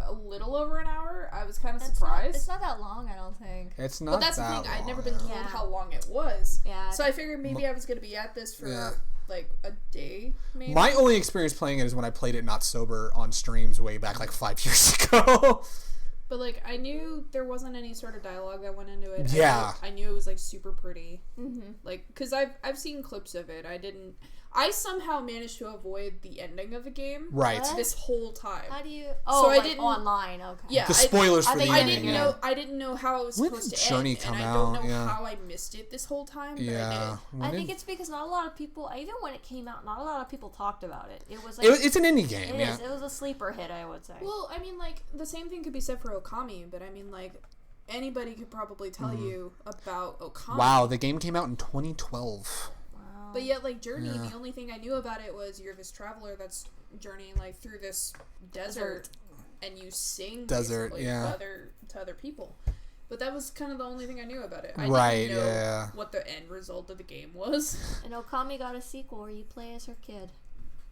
a little over an hour, I was kind of surprised. It's not that long, I don't think. It's not. But that's that the thing. long. I'd never been told how long it was. Yeah. So I figured maybe I was going to be at this for like a day, maybe. My only experience playing it is when I played it not sober on streams way back like 5 years ago. But like I knew there wasn't any sort of dialogue that went into it. Yeah. I knew it was like super pretty. Mm-hmm. Like, because I've seen clips of it. I somehow managed to avoid the ending of the game. Right. What? This whole time. How do you? So I like didn't online. Okay. Yeah. The spoilers for the I ending. didn't know how it was When supposed did to Journey end, come and I out? don't know Yeah. how I missed it this whole time. But Yeah. I I think it's because not a lot of people, even when it came out, not a lot of people talked about it. It was like It's an indie game, it is. It was a sleeper hit, I would say. did. Well, I mean, like the same thing could be said for Okami, but I mean, like anybody could probably tell you about Okami. Wow, the game came out in 2012. But yet, like Journey, Yeah. the only thing I knew about it was you're this traveler that's journeying like through this desert, and you sing Desert, basically yeah. to other people. But that was kind of the only thing I knew about it. I Right, didn't know yeah. what the end result of the game was. And Okami got a sequel where you play as her kid.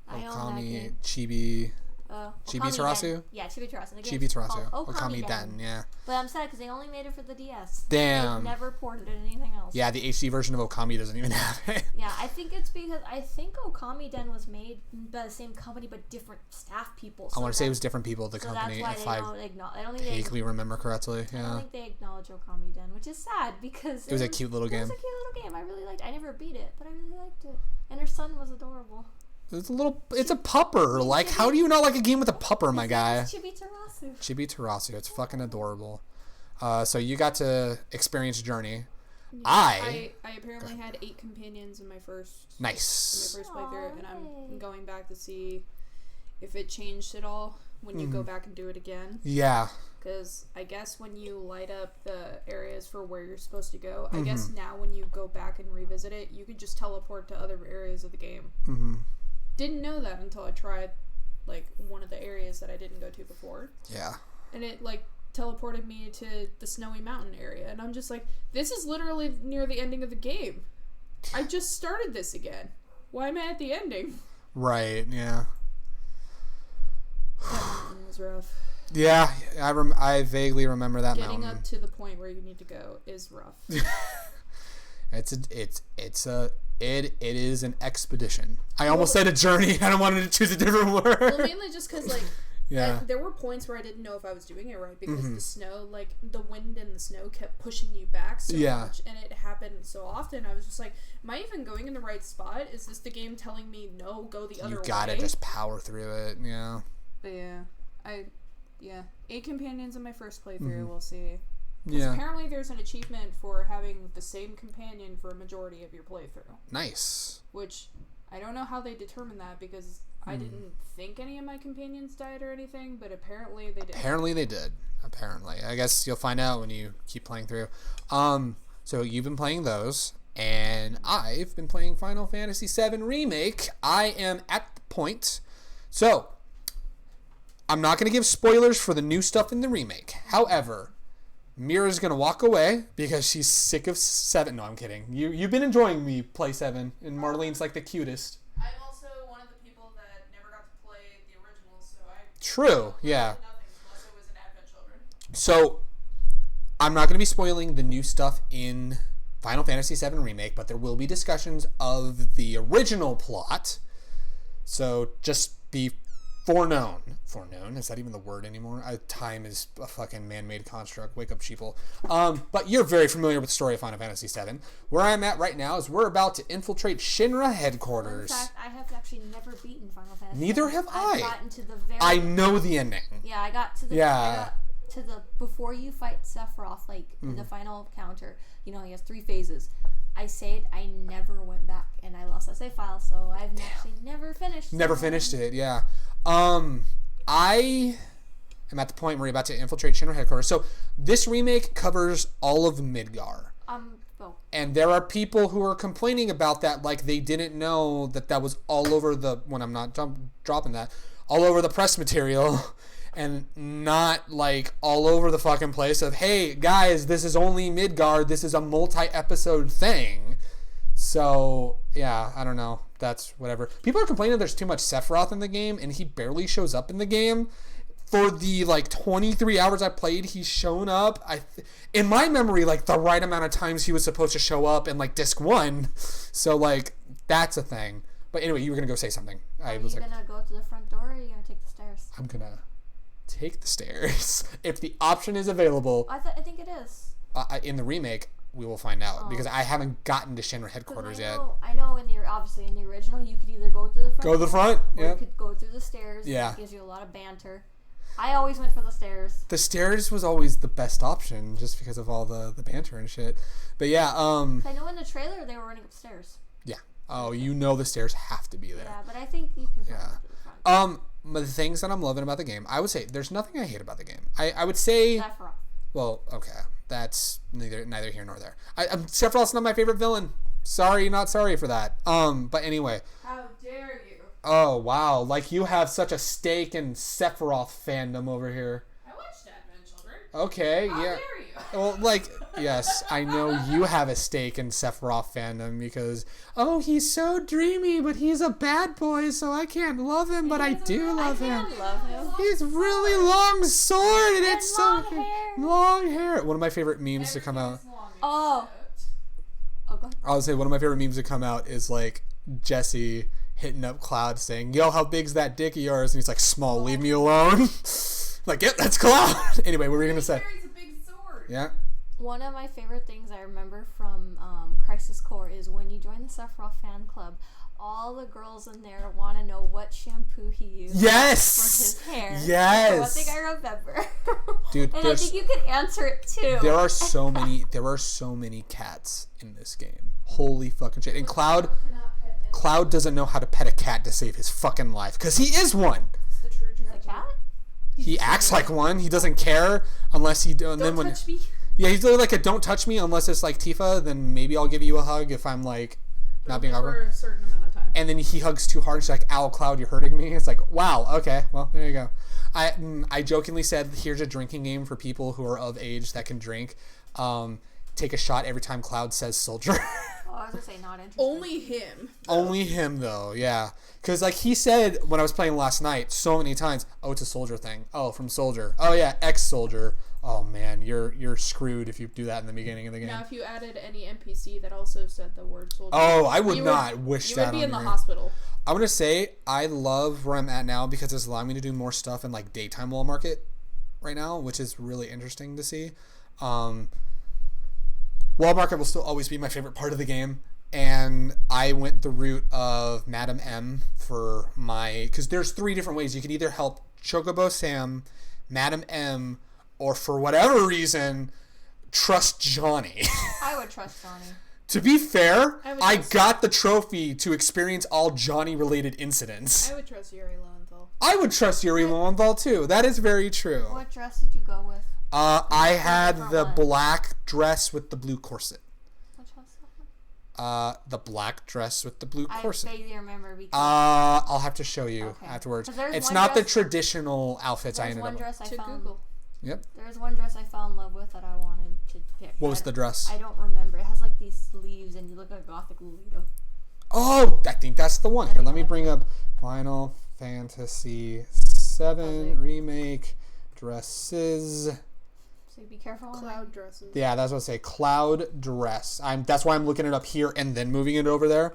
I own that Okami, game. Chibi Okami Terasu? Den. Yeah, Chibi Terasu. The Chibi game's Terasu. called Okami Den, yeah. But I'm sad because they only made it for the DS. Damn. They've never ported it anything else. Yeah, the HD version of Okami doesn't even have it. Yeah, I think it's because I think Okami Den was made by the same company but different staff people. I want to say it was different people, the so company, that's if why I they don't acknowledge. I don't think they. vaguely remember correctly. I don't Yeah. think they acknowledge Okami Den, which is sad because It was a cute little It game. was a cute little game. I really liked it. I never beat it, but I really liked it. And her son was adorable. It's a pupper. Like, how do you not like a game with a pupper, my guy? Chibi Terasu. Chibi Terasu. It's fucking adorable. So you got to experience Journey. I apparently had 8 companions in my first Nice. playthrough, and I'm Yay. going back to see if it changed at all when you go back and do it again. Yeah. Because I guess when you light up the areas for where you're supposed to go, I guess now when you go back and revisit it, you can just teleport to other areas of the game. Mm-hmm. Didn't know that until I tried like one of the areas that I didn't go to before, Yeah. and it like teleported me to the snowy mountain area, and I'm just like, this is literally near the ending of the game. I just started this again. Why am I at the ending? Right. Yeah. That mountain was rough. Yeah. I vaguely remember that Getting mountain. up to the point where you need to go is rough. It is an expedition. I almost said a journey. I don't wanted to choose a different word. Well, mainly just because like Yeah. there were points where I didn't know if I was doing it right because the snow, like the wind and the snow kept pushing you back so much, and it happened so often. I was just like, am I even going in the right spot? Is this the game telling me no, go the other way? You gotta just power through it. Yeah. But yeah, 8 companions in my first playthrough. We'll see. 'Cause Yeah. apparently there's an achievement for having the same companion for a majority of your playthrough, Nice. which I don't know how they determine that because I didn't think any of my companions died or anything, but apparently they did. Apparently they did. Apparently. I guess you'll find out when you keep playing through. So you've been playing those, and I've been playing Final Fantasy VII Remake. I am at the point. So, I'm not going to give spoilers for the new stuff in the remake. However, Mira's going to walk away because she's sick of 7. No, I'm kidding. You've been enjoying me play 7, and Marlene's like the cutest. I'm also one of the people that never got to play the original, so I True, yeah. nothing unless it was an Advent Children. So, I'm not going to be spoiling the new stuff in Final Fantasy VII Remake, but there will be discussions of the original plot. So, just be foreknown. Foreknown? Is that even the word anymore? Time is a fucking man-made construct. Wake up, sheeple. But you're very familiar with the story of Final Fantasy VII. Where I'm at right now is we're about to infiltrate Shinra headquarters. In fact, I have actually never beaten Final Fantasy. Neither have I. I've gotten to the very. I know the ending. Yeah, I got to the. Yeah. I got to the before you fight Sephiroth, like in the final encounter. You know, he has 3 phases. I saved. I never went back, and I lost that save file, so I've actually never finished. Never finished it, yeah. I am at the point where you're about to infiltrate Shinra headquarters. So this remake covers all of Midgar. Well, And there are people who are complaining about that, like they didn't know that was all over the, when I'm not dropping that, all over the press material, and not like all over the fucking place of, hey guys, this is only Midgard, this is a multi-episode thing. So yeah, I don't know, that's whatever. People are complaining there's too much Sephiroth in the game, and he barely shows up in the game. For the like 23 hours I played, he's shown up. In my memory, like the right amount of times he was supposed to show up in like disc 1. So like that's a thing. But anyway, you were gonna go say something. Are you gonna go to the front door, or are you gonna take the stairs? I'm gonna take the stairs if the option is available. I think it is. In the remake, we will find out because I haven't gotten to Shinra headquarters yet. I know in the original you could either go to the front. Go to the front. Or you could go through the stairs. Yeah. It gives you a lot of banter. I always went for the stairs. The stairs was always the best option just because of all the banter and shit. But yeah, I know in the trailer they were running upstairs. Yeah. Oh, you know the stairs have to be there. Yeah, but I think you can go to the front. The things that I'm loving about the game, I would say there's nothing I hate about the game. I would say Sephiroth. Well, okay. That's neither here nor there. Sephiroth's not my favorite villain. Sorry, not sorry for that. But anyway. How dare you? Oh, wow. Like, you have such a stake in Sephiroth fandom over here. I watched Advent Children. Okay, How yeah. dare you? Well, like, yes, I know you have a stake in Sephiroth fandom because, he's so dreamy, but he's a bad boy, so I can't love him, but I do love him. I love him. He's really long sword, and it's long so hair. long hair. One of my favorite memes to come out. Oh, go ahead. I'll say one of my favorite memes to come out is like Jesse hitting up Cloud saying, "Yo, how big's that dick of yours?" And he's like, "Small, leave me alone." Like, yep, that's Cloud. Anyway, what were you gonna say? He carries a big sword. Yeah. One of my favorite things I remember from Crisis Core is when you join the Sephiroth fan club, all the girls in there want to know what shampoo he used Yes! for his hair. Yes! That's one thing I remember. Dude, and I think you could answer it too. There are so many cats in this game. Holy fucking shit. And Cloud doesn't know how to pet a cat to save his fucking life because he is one. It's the true A cat? He acts like one. He doesn't care unless he Don't touch me. Yeah, he's literally like a "don't touch me" unless it's like Tifa. Then maybe I'll give you a hug if I'm like not being awkward. For a certain amount of time. And then he hugs too hard and she's like, "Ow, Cloud, you're hurting me." It's like, wow, okay, well, there you go. I jokingly said, here's a drinking game for people who are of age that can drink. Take a shot every time Cloud says soldier. Oh, I was going to say not interested. Only him. Only him, though, yeah. Because, like, he said when I was playing last night so many times, "Oh, it's a soldier thing. Oh, from soldier. Oh, yeah, ex-soldier. Oh, man, you're screwed if you do that in the beginning of the game." Now, if you added any NPC that also said the word soldier. Oh, I would not wish that on You would be in the here. hospital. I'm going to say I love where I'm at now because it's allowing me to do more stuff in, like, daytime wall market right now, which is really interesting to see. Wall market will still always be my favorite part of the game. And I went the route of Madam M for because there's 3 different ways. You can either help Chocobo Sam, Madam M, or for whatever reason, trust Johnny. I would trust Johnny. To be fair, I trust got the trophy to experience all Johnny-related incidents. I would trust Yuri Lowenthal. I would trust Yuri Lowenthal, too. That is very true. What dress did you go with? I had the one. black dress with the blue corset. Which one's that one? The black dress with the blue I corset. vaguely remember because I'll have to show you Okay. afterwards. 'Cause there's It's one not the dress- traditional outfits I there's ended one up with. dress I To found. Google. Yep. There was one dress I fell in love with that I wanted to pick. What was the dress? I don't remember. It has like these sleeves and you look like a gothic Lolita. Oh, I think that's the one. Here, let me bring up Final Fantasy VII Remake dresses. So be careful. Cloud dresses. Yeah, that's what I say. Cloud dress. That's why I'm looking it up here and then moving it over there.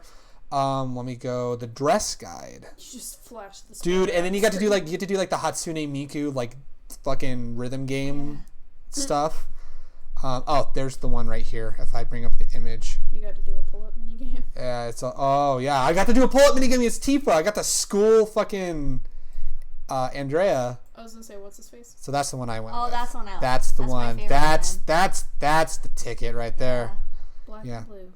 Let me go the dress guide. You just flash the Dude, and then you get to do like the Hatsune Miku like fucking rhythm game stuff. There's the one right here. If I bring up the image. You got to do a pull-up minigame. Yeah, I got to do a pull-up minigame as Tifa. I got the school fucking Andrea. I was gonna say, what's his face? So that's the one I went Oh, with. that's one I like. That's the That's my one. favorite That's the ticket right there. Black Yeah. and blue.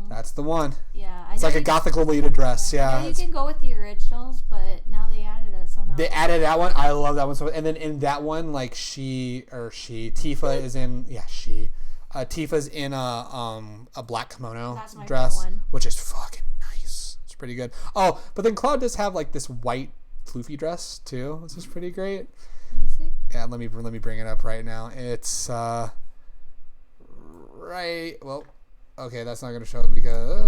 That's the one. Yeah, I It's know like a you- gothic Lolita dress. I Yeah. know you can go with the originals, but now they added it, so now They added that one. I love that one. So, and then in that one, like Tifa is in. Yeah, Tifa's in a black kimono That's my dress, favorite one. which is fucking nice. It's pretty good. Oh, but then Cloud does have like this white floofy dress too, which is pretty great. Let me see. Yeah, let me bring it up right now. It's right. Well, okay, that's not gonna show it because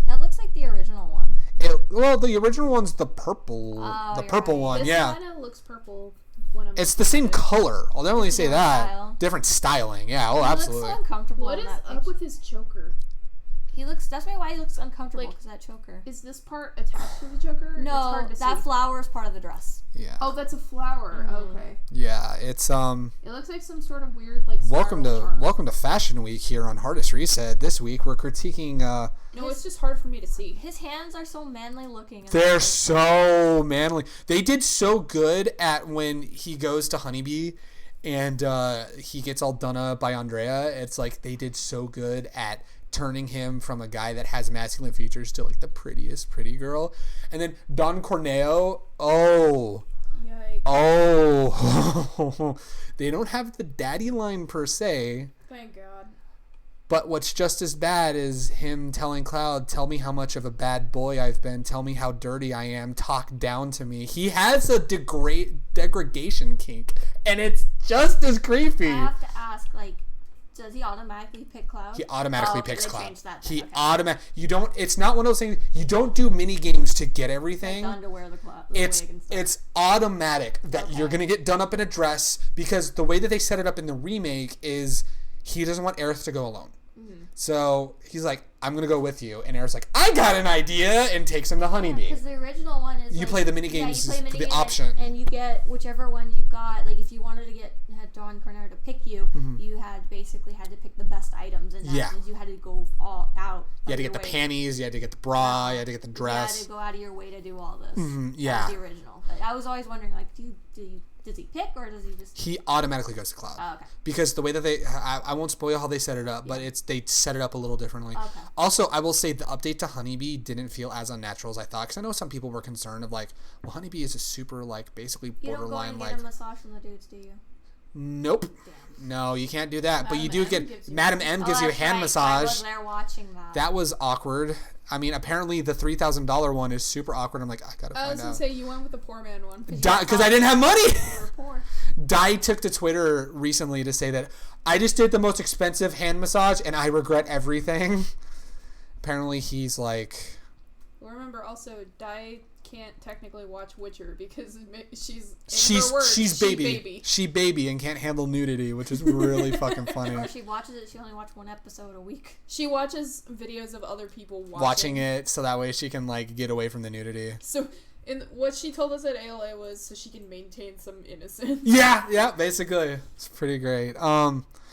That looks like the original one. the original one's the purple, Oh, the you're purple right. one. This Yeah, kind of looks purple when I'm. it's the same color. I'll definitely say Different that. style. Different styling. Yeah. Oh, It absolutely. looks so uncomfortable What in is that up picture. with his choker? That's why he looks uncomfortable, because that choker. Is this part attached to the choker? No, it's hard to that see. flower is part of the dress. Yeah. Oh, that's a flower. Okay. Yeah, it's It looks like some sort of weird like. welcome to Fashion Week here on Hardest Reset. This week we're critiquing. No, it's just hard for me to see. His hands are so manly looking. They're so manly. They did so good at when he goes to Honeybee and he gets all done up by Andrea. It's like they did so good at turning him from a guy that has masculine features to like the pretty girl. And then Don Corneo, Yikes. they don't have the daddy line per se, Thank God. but what's just as bad is him telling Cloud, tell me how much of a bad boy I've been, tell me how dirty I am, talk down to me. He has a degradation kink, and it's just as creepy. I have to ask, like, does he automatically pick Cloud? He automatically picks Cloud. He You don't. It's not one of those things. You don't do mini games to get everything. Like done to wear the wig and stuff. It's automatic that you're gonna get done up in a dress, because the way that they set it up in the remake is he doesn't want Aerith to go alone. So he's like, I'm gonna go with you, and Aerith's like, I got an idea, and takes him to Honeybee. Because the original one is you play the mini games yeah, the option, and you get whichever one you got. Like if you wanted to had Dawn Corner to pick you, you had to pick the best items, and that means you had to go all out. You had to get the panties, you had to get the bra, you had to get the dress. You had to go out of your way to do all this. Yeah, that was the original. But I was always wondering, like, does he pick, or does he just? He automatically goes to Cloud. Oh, okay. Because the way that I won't spoil how they set it up, but they set it up a little differently. Okay. Also, I will say the update to Honeybee didn't feel as unnatural as I thought, because I know some people were concerned of like, well, Honeybee is a super like basically borderline you don't go and like. get a massage from the dudes, do you? Nope. Damn. No, you can't do that. But you do get Madam Madam M gives you a hand massage. I was there watching that. That was awkward. I mean, apparently the $3,000 one is super awkward. I'm like, I gotta find out. I was gonna say you went with the poor man one. Because I didn't have money. We're poor. Dai took to Twitter recently to say that I just did the most expensive hand massage and I regret everything. Apparently he's like... Well, remember also, Dai can't technically watch Witcher because she's baby. She baby and can't handle nudity, which is really fucking funny. Or she watches it, she only watches one episode a week. She watches videos of other people watching it, so that way she can like get away from the nudity. So what she told us at ALA was so she can maintain some innocence. Yeah, basically. It's pretty great.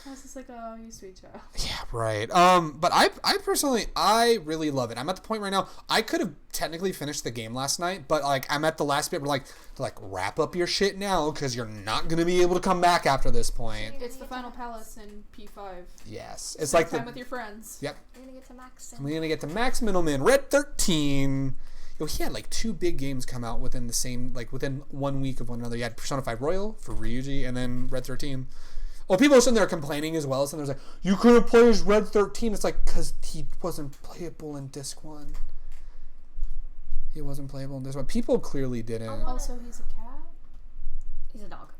I was just like, oh, you sweet child. Yeah, right. But I personally, I really love it. I'm at the point right now, I could have technically finished the game last night, but like I'm at the last bit where like wrap up your shit now, because you're not going to be able to come back after this point. It's the final palace in P5. Yes. It's Spend like time with your friends. Yep. We're going to get to Max. We're going to get to Max Middleman, Red 13. Yo, he had like 2 big games come out within the same, like within 1 week of one another. You had Persona 5 Royal for Ryuji, and then Red 13. Well, people are sitting there complaining as well. So there's like, you couldn't play as Red 13. It's like, because he wasn't playable in Disc 1. He wasn't playable in Disc 1. People clearly didn't. Also, he's a cat? He's a dog.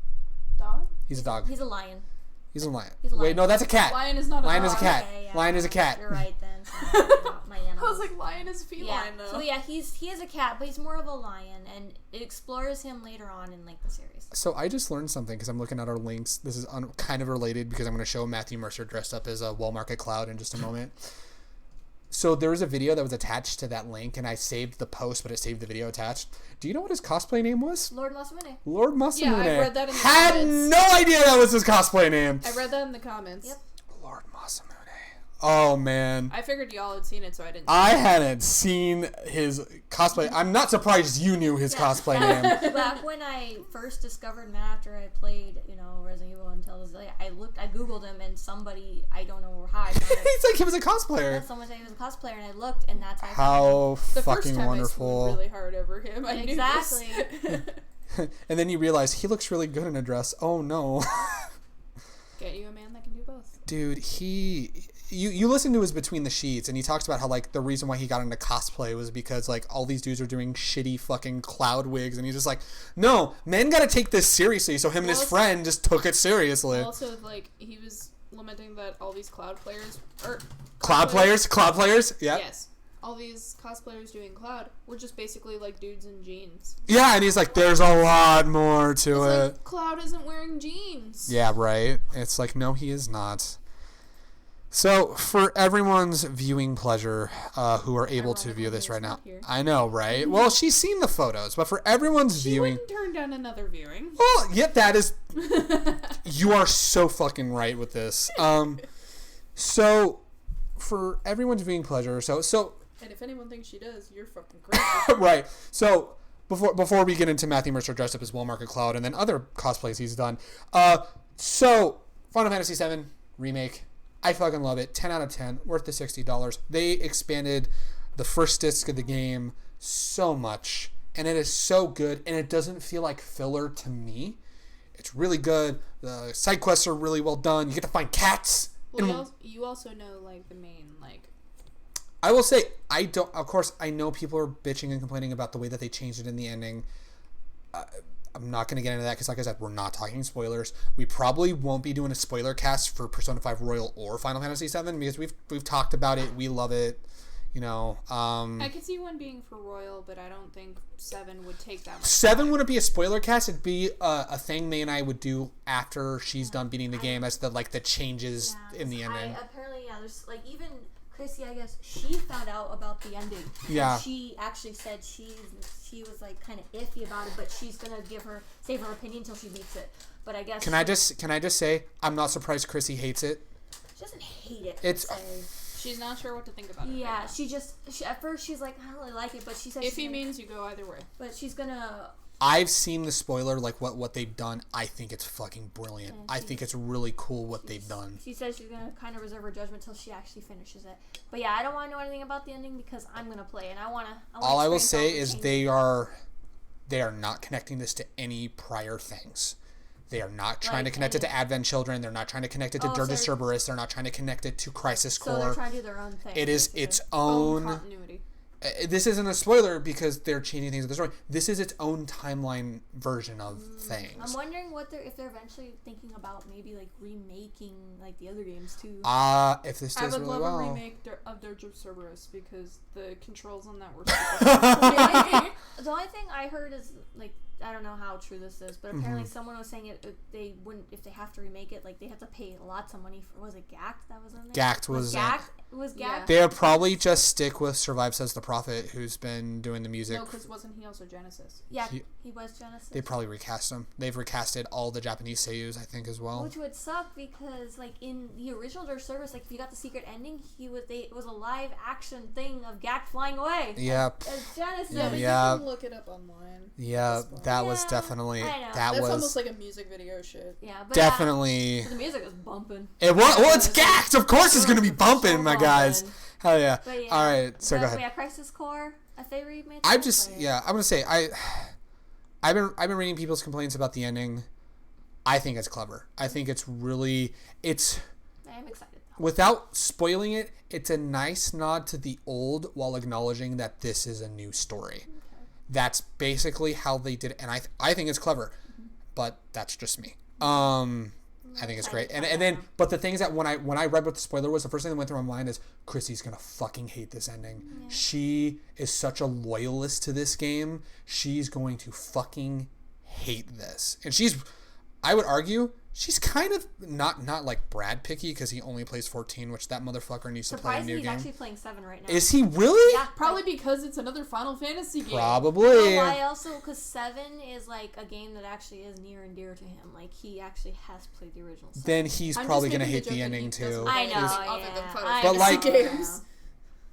Dog? He's a dog. He's a lion. He's a lion. He's a lion. Wait, no, that's a cat. Lion is not a Lion dog. is a cat. Okay, yeah. Lion is a cat. You're right then. Sorry about my animals. I was like, lion is feline, though. So yeah, he is a cat, but he's more of a lion, and it explores him later on in like the series. So I just learned something because I'm looking at our links. This is kind of related because I'm going to show Matthew Mercer dressed up as a Walmart Cloud in just a moment. So there was a video that was attached to that link, and I saved the post, but it saved the video attached. Do you know what his cosplay name was? Lord Masamune. Lord Masamune. Yeah, I read that in the Had comments. no idea that was his cosplay name. I read that in the comments. Yep. Lord Masamune. Oh, man. I figured y'all had seen it, so I didn't. I hadn't seen his cosplay. I'm not surprised you knew his cosplay name. Back when I first discovered Matt after I played, Resident Evil until this day, I Googled him, and somebody, I don't know how I found it. He's like, he was a cosplayer. Yeah, someone said he was a cosplayer, and I looked, and that's how I found How The fucking first time wonderful. I swooned really hard over him. I Exactly. knew this. And then you realize he looks really good in a dress. Oh, no. Get you a man that can do both. Dude, you listen to his Between the Sheets, and he talks about how like the reason why he got into cosplay was because like all these dudes are doing shitty fucking cloud wigs, and he's just like, no, men gotta take this seriously. So him and his friend just took it seriously. Also, like, he was lamenting that all these cloud players Cloud players, yeah. Yes. All these cosplayers doing cloud were just basically like dudes in jeans. Yeah, and he's like, there's a lot more to it. Like, Cloud isn't wearing jeans. Yeah, right. It's like, no, he is not. So, for everyone's viewing pleasure, who are able to view this right now, I know, right? Well, she's seen the photos, but for everyone's viewing, she wouldn't turn down another viewing. Well, yeah, that is. You are so fucking right with this. So, for everyone's viewing pleasure, so. And if anyone thinks she does, you're fucking crazy. Right. So before we get into Matthew Mercer dressed up as Walmart Cloud and then other cosplays he's done, so Final Fantasy VII Remake. I fucking love it. 10 out of 10. Worth the $60. They expanded the first disc of the game so much. And it is so good. And it doesn't feel like filler to me. It's really good. The side quests are really well done. You get to find cats. Well, you also know, like, the main, like... I will say, of course, I know people are bitching and complaining about the way that they changed it in the ending. I'm not going to get into that because, like I said, we're not talking spoilers. We probably won't be doing a spoiler cast for Persona 5 Royal or Final Fantasy VII because we've talked about it. We love it. You know. I could see one being for Royal, but I don't think 7 would take that much 7 time. wouldn't be a spoiler cast. It'd be a thing May and I would do after she's done beating the game as the changes in the ending. Apparently, there's like even Chrissy, I guess she found out about the ending. Yeah. And she actually said she was like kind of iffy about it, but she's gonna save her opinion until she beats it. But I guess. Can I just say I'm not surprised Chrissy hates it. She doesn't hate it. She's not sure what to think about it. Yeah, right at first she's like, I don't really like it, but she said iffy means you go either way. But she's gonna. I've seen the spoiler, like what they've done. I think it's fucking brilliant. I think it's really cool what they've done. She says she's gonna kind of reserve her judgment till she actually finishes it. But yeah, I don't want to know anything about the ending because I'm gonna play and I wanna. All I will say is they are not connecting this to any prior things. They are not trying to connect it to Advent Children. They're not trying to connect it to Dirge Cerberus. They're not trying to connect it to Crisis Core. So they're trying to do their own thing. It is its own continuity. This isn't a spoiler because they're changing things with the story. This is its own timeline version of things. I'm wondering if they're eventually thinking about maybe like remaking like the other games too. If this does really well. I would love a remake of Dirge of Cerberus because the controls on that were super The only thing I heard is like I don't know how true this is, but apparently someone was saying they wouldn't if they have to remake it, like they have to pay lots of money for. Was it GACT that was in there? GACT was GACT. Was GACT? Yeah. They would probably just stick with Survive Says the Prophet, who's been doing the music. No, because wasn't he also Genesis? Yeah, he was Genesis. They probably recast him. They've recasted all the Japanese seiyus, I think, as well. Which would suck because, like, in the original Dirge Service, like, if you got the secret ending, it was a live action thing of GACT flying away. Yep. As Genesis. Yeah, but you can look it up online. Yeah, that was definitely. That's almost like a music video shit. Yeah, but definitely. The music was bumping. It was. Well, it's GACT. Of course, it's gonna be bumping, my guys. Hell yeah. Yeah. All right, so go ahead. Yeah, Crisis Core, if they remade I'm gonna say I've been reading people's complaints about the ending. I think it's clever. I think it's really I'm excited. Without spoiling it, it's a nice nod to the old while acknowledging that this is a new story. Okay. That's basically how they did it, and I think it's clever, but that's just me. I think it's great. And then, but the thing is that when I read what the spoiler was, the first thing that went through my mind is Chrissy's going to fucking hate this ending. Yeah. She is such a loyalist to this game. She's going to fucking hate this. And I would argue, she's kind of not like Brad picky because he only plays 14, which that motherfucker needs to play a new game. He's actually playing 7 right now. Is he really? Yeah, probably because it's another Final Fantasy game. Probably. Why also? Because 7 is like a game that actually is near and dear to him. Like he actually has played the original 7. Then he's probably gonna hate the ending too. I know. But like, games.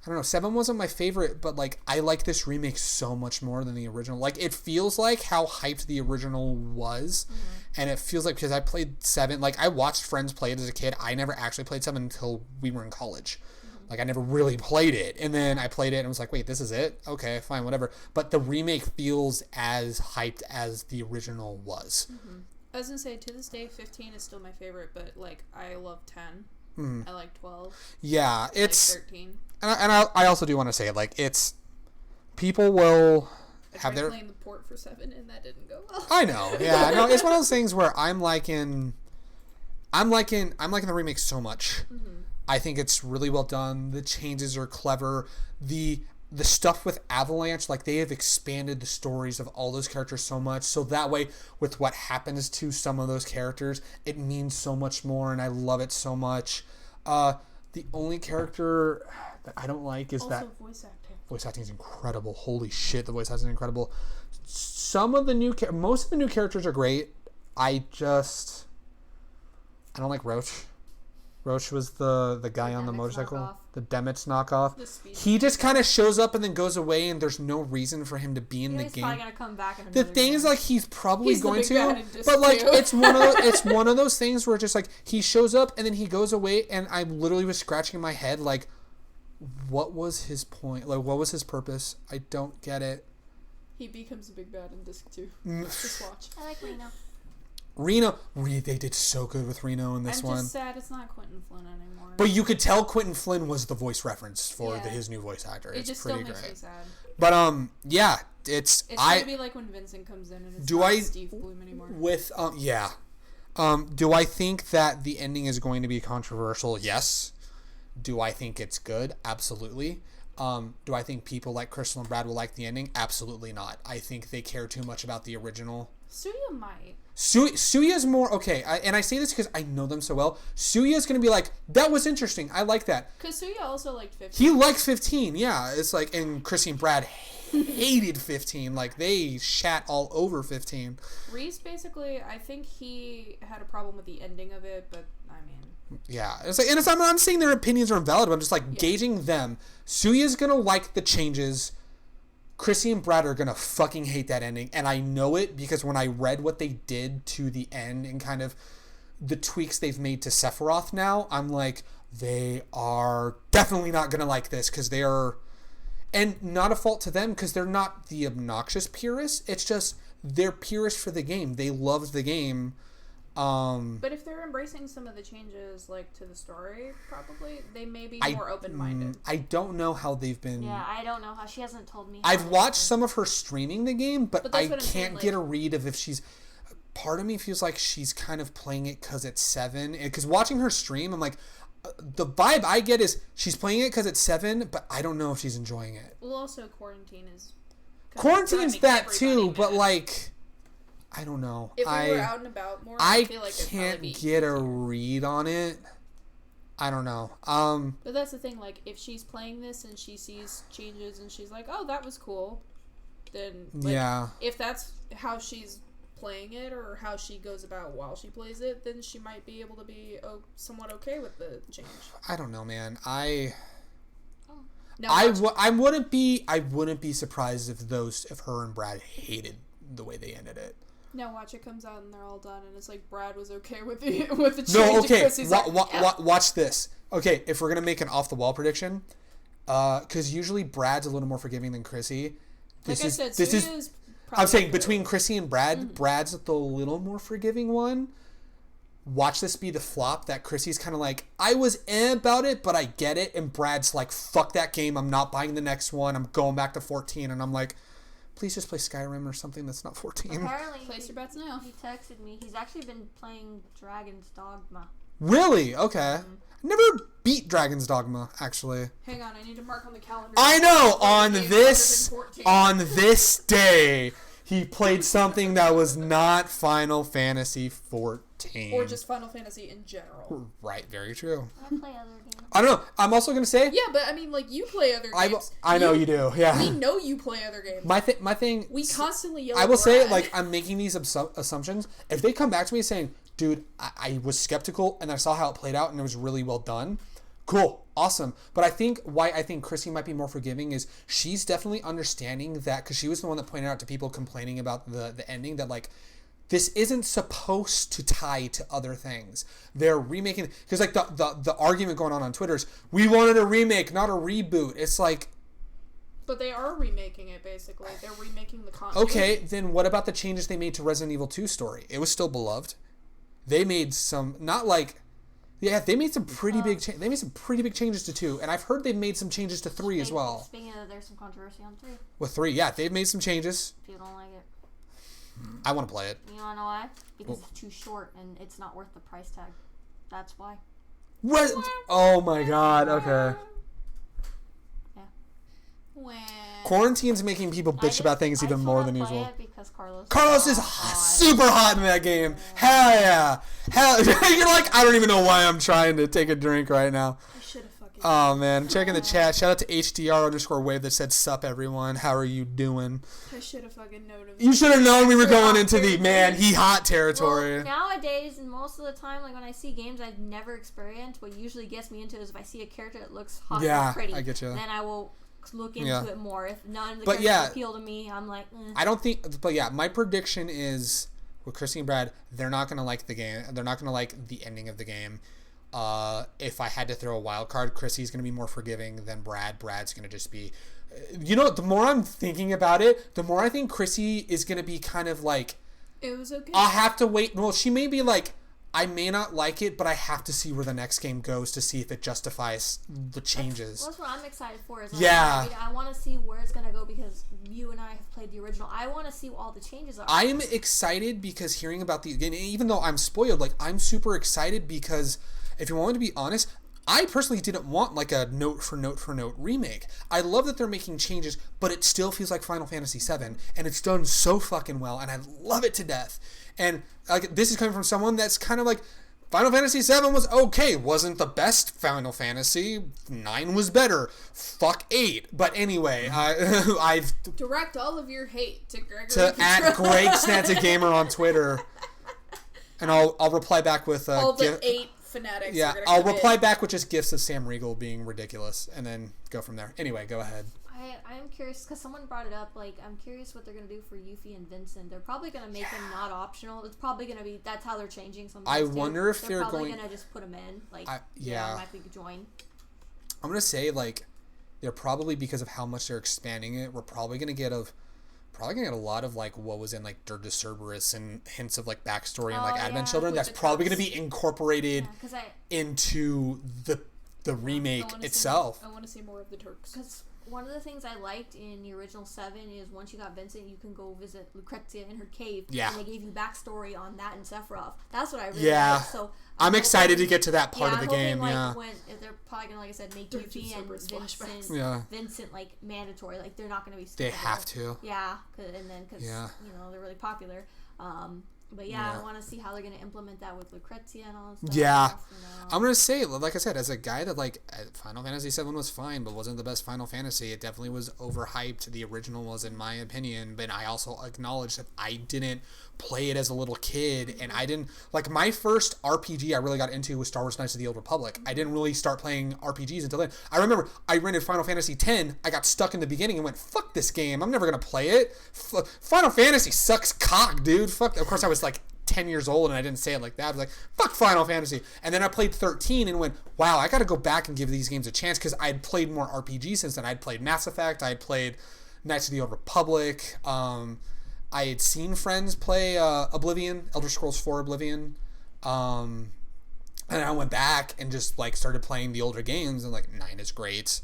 I don't know, 7 wasn't my favorite, but like I like this remake so much more than the original. Like it feels like how hyped the original was, and it feels like because I played 7, like I watched friends play it as a kid. I never actually played 7 until we were in college. Like I never really played it, and then I played it and was like, wait, this is it? Okay, fine, whatever. But the remake feels as hyped as the original was. I was gonna say to this day, 15 is still my favorite, but like I love 10. I like 12. Yeah, it's like 13. And I also do want to say, like, it's people will have their playing the port for 7 and that didn't go well. I know, yeah, no, it's one of those things where I'm liking the remake so much. I think it's really well done. The changes are clever. The stuff with Avalanche, like they have expanded the stories of all those characters so much, so that way with what happens to some of those characters, it means so much more, and I love it so much. The only character that I don't like is also that... voice acting. Voice acting is incredible. Holy shit, the voice acting is incredible. Some of the new... Most of the new characters are great. I don't like Roach. Roach was the guy on the motorcycle. Knockoff. The Demetz knockoff. He just kind of shows up and then goes away, and there's no reason for him to be in the game. He's probably gonna come back in The thing game. is, like, he's probably going to, but but like, it's one of those things where just like he shows up and then he goes away, and I literally was scratching my head, like, what was his point? Like, what was his purpose? I don't get it. He becomes a big bad in Disc 2. Just watch. I like Reno, they did so good with Reno in this one. I'm just sad it's not Quentin Flynn anymore. But you could tell Quentin Flynn was the voice reference for his new voice actor. It's just pretty still makes great. me sad. But yeah, it's gonna be like when Vincent comes in and it's not Steve Bloom anymore. Do I think that the ending is going to be controversial? Yes. Do I think it's good? Absolutely. Do I think people like Crystal and Brad will like the ending? Absolutely not. I think they care too much about the original. Suya might. Suya's more okay, and I say this because I know them so well. Suya's gonna be like, that was interesting. I like that. Because Suya also liked 15. He liked 15. Yeah, it's like, and Chrissy and Brad hated 15. Like, they shat all over 15. Reese basically, I think he had a problem with the ending of it, but I mean, yeah, it's like, and I'm not saying their opinions are invalid, but I'm just like gauging them. Suya's gonna like the changes. Chrissy and Brad are gonna fucking hate that ending, and I know it because when I read what they did to the end and kind of the tweaks they've made to Sephiroth now, I'm like, they are definitely not gonna like this because they are, and not a fault to them because they're not the obnoxious purists. It's just they're purists for the game. They loved the game. But if they're embracing some of the changes, like, to the story, probably, they may be more open-minded. I don't know how they've been... Yeah, I don't know how. She hasn't told me. I've watched some of her streaming the game, but I can't get a like... read of if she's... Part of me feels like she's kind of playing it because it's 7. Because watching her stream, I'm like... The vibe I get is she's playing it because it's 7, but I don't know if she's enjoying it. Well, also, quarantine is... Quarantine's that too, but, like... I don't know. If we were out and about more, I feel like can't get a read on it. I don't know. But that's the thing. Like, if she's playing this and she sees changes and she's like, "Oh, that was cool," then if that's how she's playing it or how she goes about while she plays it, then she might be able to be somewhat okay with the change. I don't know, man. I wouldn't be surprised if her and Brad hated the way they ended it. Now watch it comes out and they're all done and it's like Brad was okay with the change. No, okay. Watch this. Okay, if we're gonna make an off the wall prediction, because usually Brad's a little more forgiving than Chrissy. I'm saying between Chrissy and Brad, Brad's the little more forgiving one. Watch this be the flop that Chrissy's kind of like, I was about it, but I get it, and Brad's like, fuck that game. I'm not buying the next one. I'm going back to 14, and I'm like, please just play Skyrim or something that's not 14. Apparently, place your bets now. He texted me. He's actually been playing Dragon's Dogma. Really? Okay. I never beat Dragon's Dogma, actually. Hang on, I need to mark on the calendar. I know! On this day, he played something that was not Final Fantasy XIV. Or just Final Fantasy in general. Right, very true. I play other games. I don't know. I'm also going to say... Yeah, but I mean, like, you play other games. I know you do, yeah. We know you play other games. My thing... We constantly yell I will at say, Brad. like, I'm making these assumptions. If they come back to me saying, dude, I was skeptical and I saw how it played out and it was really well done, cool, awesome. But I think why I think Chrissy might be more forgiving is she's definitely understanding that, because she was the one that pointed out to people complaining about the ending, that, like, this isn't supposed to tie to other things. They're remaking... Because, like, the argument going on Twitter is, we wanted a remake, not a reboot. It's like... But they are remaking it, basically. They're remaking the continuity. Okay, then what about the changes they made to Resident Evil 2 story? It was still beloved. They made some... Not like... Yeah, they made some pretty big... They made some pretty big changes to 2. And I've heard they've made some changes to 3 as well. Speaking of, there's some controversy on 3. With 3, yeah. They've made some changes. People don't like it. I want to play it. You want to know why? Because it's too short and it's not worth the price tag. That's why. What? Oh my god, okay. Yeah. Quarantine's making people bitch about things even more than usual. Because Carlos is super hot in that game. Hell yeah. Hell, you're like, I don't even know why I'm trying to take a drink right now. I should have fucking... Oh, man. Checking the chat. Shout out to HDR_wave that said, sup, everyone. How are you doing? I should have fucking known. You should have known we were going into the, man, he hot territory. Well, nowadays, and most of the time, like when I see games I've never experienced, what usually gets me into is if I see a character that looks hot and pretty. I get you. Then I will look into it more. If none of the characters appeal to me, I'm like, I don't think, but yeah, my prediction is with Christy and Brad, they're not going to like the game. They're not going to like the ending of the game. If I had to throw a wild card, Chrissy's going to be more forgiving than Brad. Brad's going to just be, the more I'm thinking about it, the more I think Chrissy is going to be kind of like, it was okay. I'll have to wait. Well, she may be like, I may not like it, but I have to see where the next game goes to see if it justifies the changes. That's what I'm excited for. I want to see where it's going to go because you and I have played the original. I want to see what all the changes are. I'm excited because hearing about even though I'm spoiled, like I'm super excited because if you want me to be honest, I personally didn't want like a note for note remake. I love that they're making changes, but it still feels like Final Fantasy VII, and it's done so fucking well, and I love it to death. And like this is coming from someone that's kind of like, Final Fantasy VII was okay, wasn't the best Final Fantasy. 9 was better. Fuck 8. But anyway, I've direct all of your hate to Gregory at Greg Snanta Gamer on Twitter, and I'll reply back with all the 8 fanatics. Yeah, I'll reply back with just gifs of Sam Riegel being ridiculous, and then go from there. Anyway, go ahead. I'm curious because someone brought it up. Like, I'm curious what they're gonna do for Yuffie and Vincent. They're probably gonna make them not optional. It's probably gonna be that's how they're changing something. I wonder if they're probably going gonna just put them in. Like, might be join. I'm gonna say like they're probably because of how much they're expanding it. We're probably gonna get a lot of like what was in like Dirge de Cerberus and hints of like backstory and like Advent Children. That's probably going to be incorporated into the remake itself. I want to see more of the Turks. Because one of the things I liked in the original 7 is once you got Vincent, you can go visit Lucrezia in her cave. Yeah. And they gave you backstory on that and Sephiroth. That's what I really liked. So I'm excited to get to that part of the game. When they're probably gonna, like I said, make Yuffie and Vincent like mandatory. Like they're not gonna be. They have to. Yeah, because they're really popular. But I want to see how they're going to implement that with Lucrezia and all that stuff. Yeah. I'm going to say, like I said, as a guy that, like, Final Fantasy VII was fine, but wasn't the best Final Fantasy. It definitely was overhyped. The original was, in my opinion. But I also acknowledge that I didn't play it as a little kid. And I didn't, like, my first RPG I really got into was Star Wars Knights of the Old Republic. I didn't really start playing RPGs until then. I remember I rented Final Fantasy X. I got stuck in the beginning and went, fuck this game. I'm never going to play it. Final Fantasy sucks cock, dude. Fuck. Of course, I was like 10 years old and I didn't say it like that. I was like, fuck Final Fantasy. And then I played 13 and went, wow, I got to go back and give these games a chance because I had played more RPGs since then. I'd played Mass Effect. I had played Knights of the Old Republic. I had seen friends play Oblivion, Elder Scrolls 4 Oblivion. And I went back and just like started playing the older games and like 9 is great.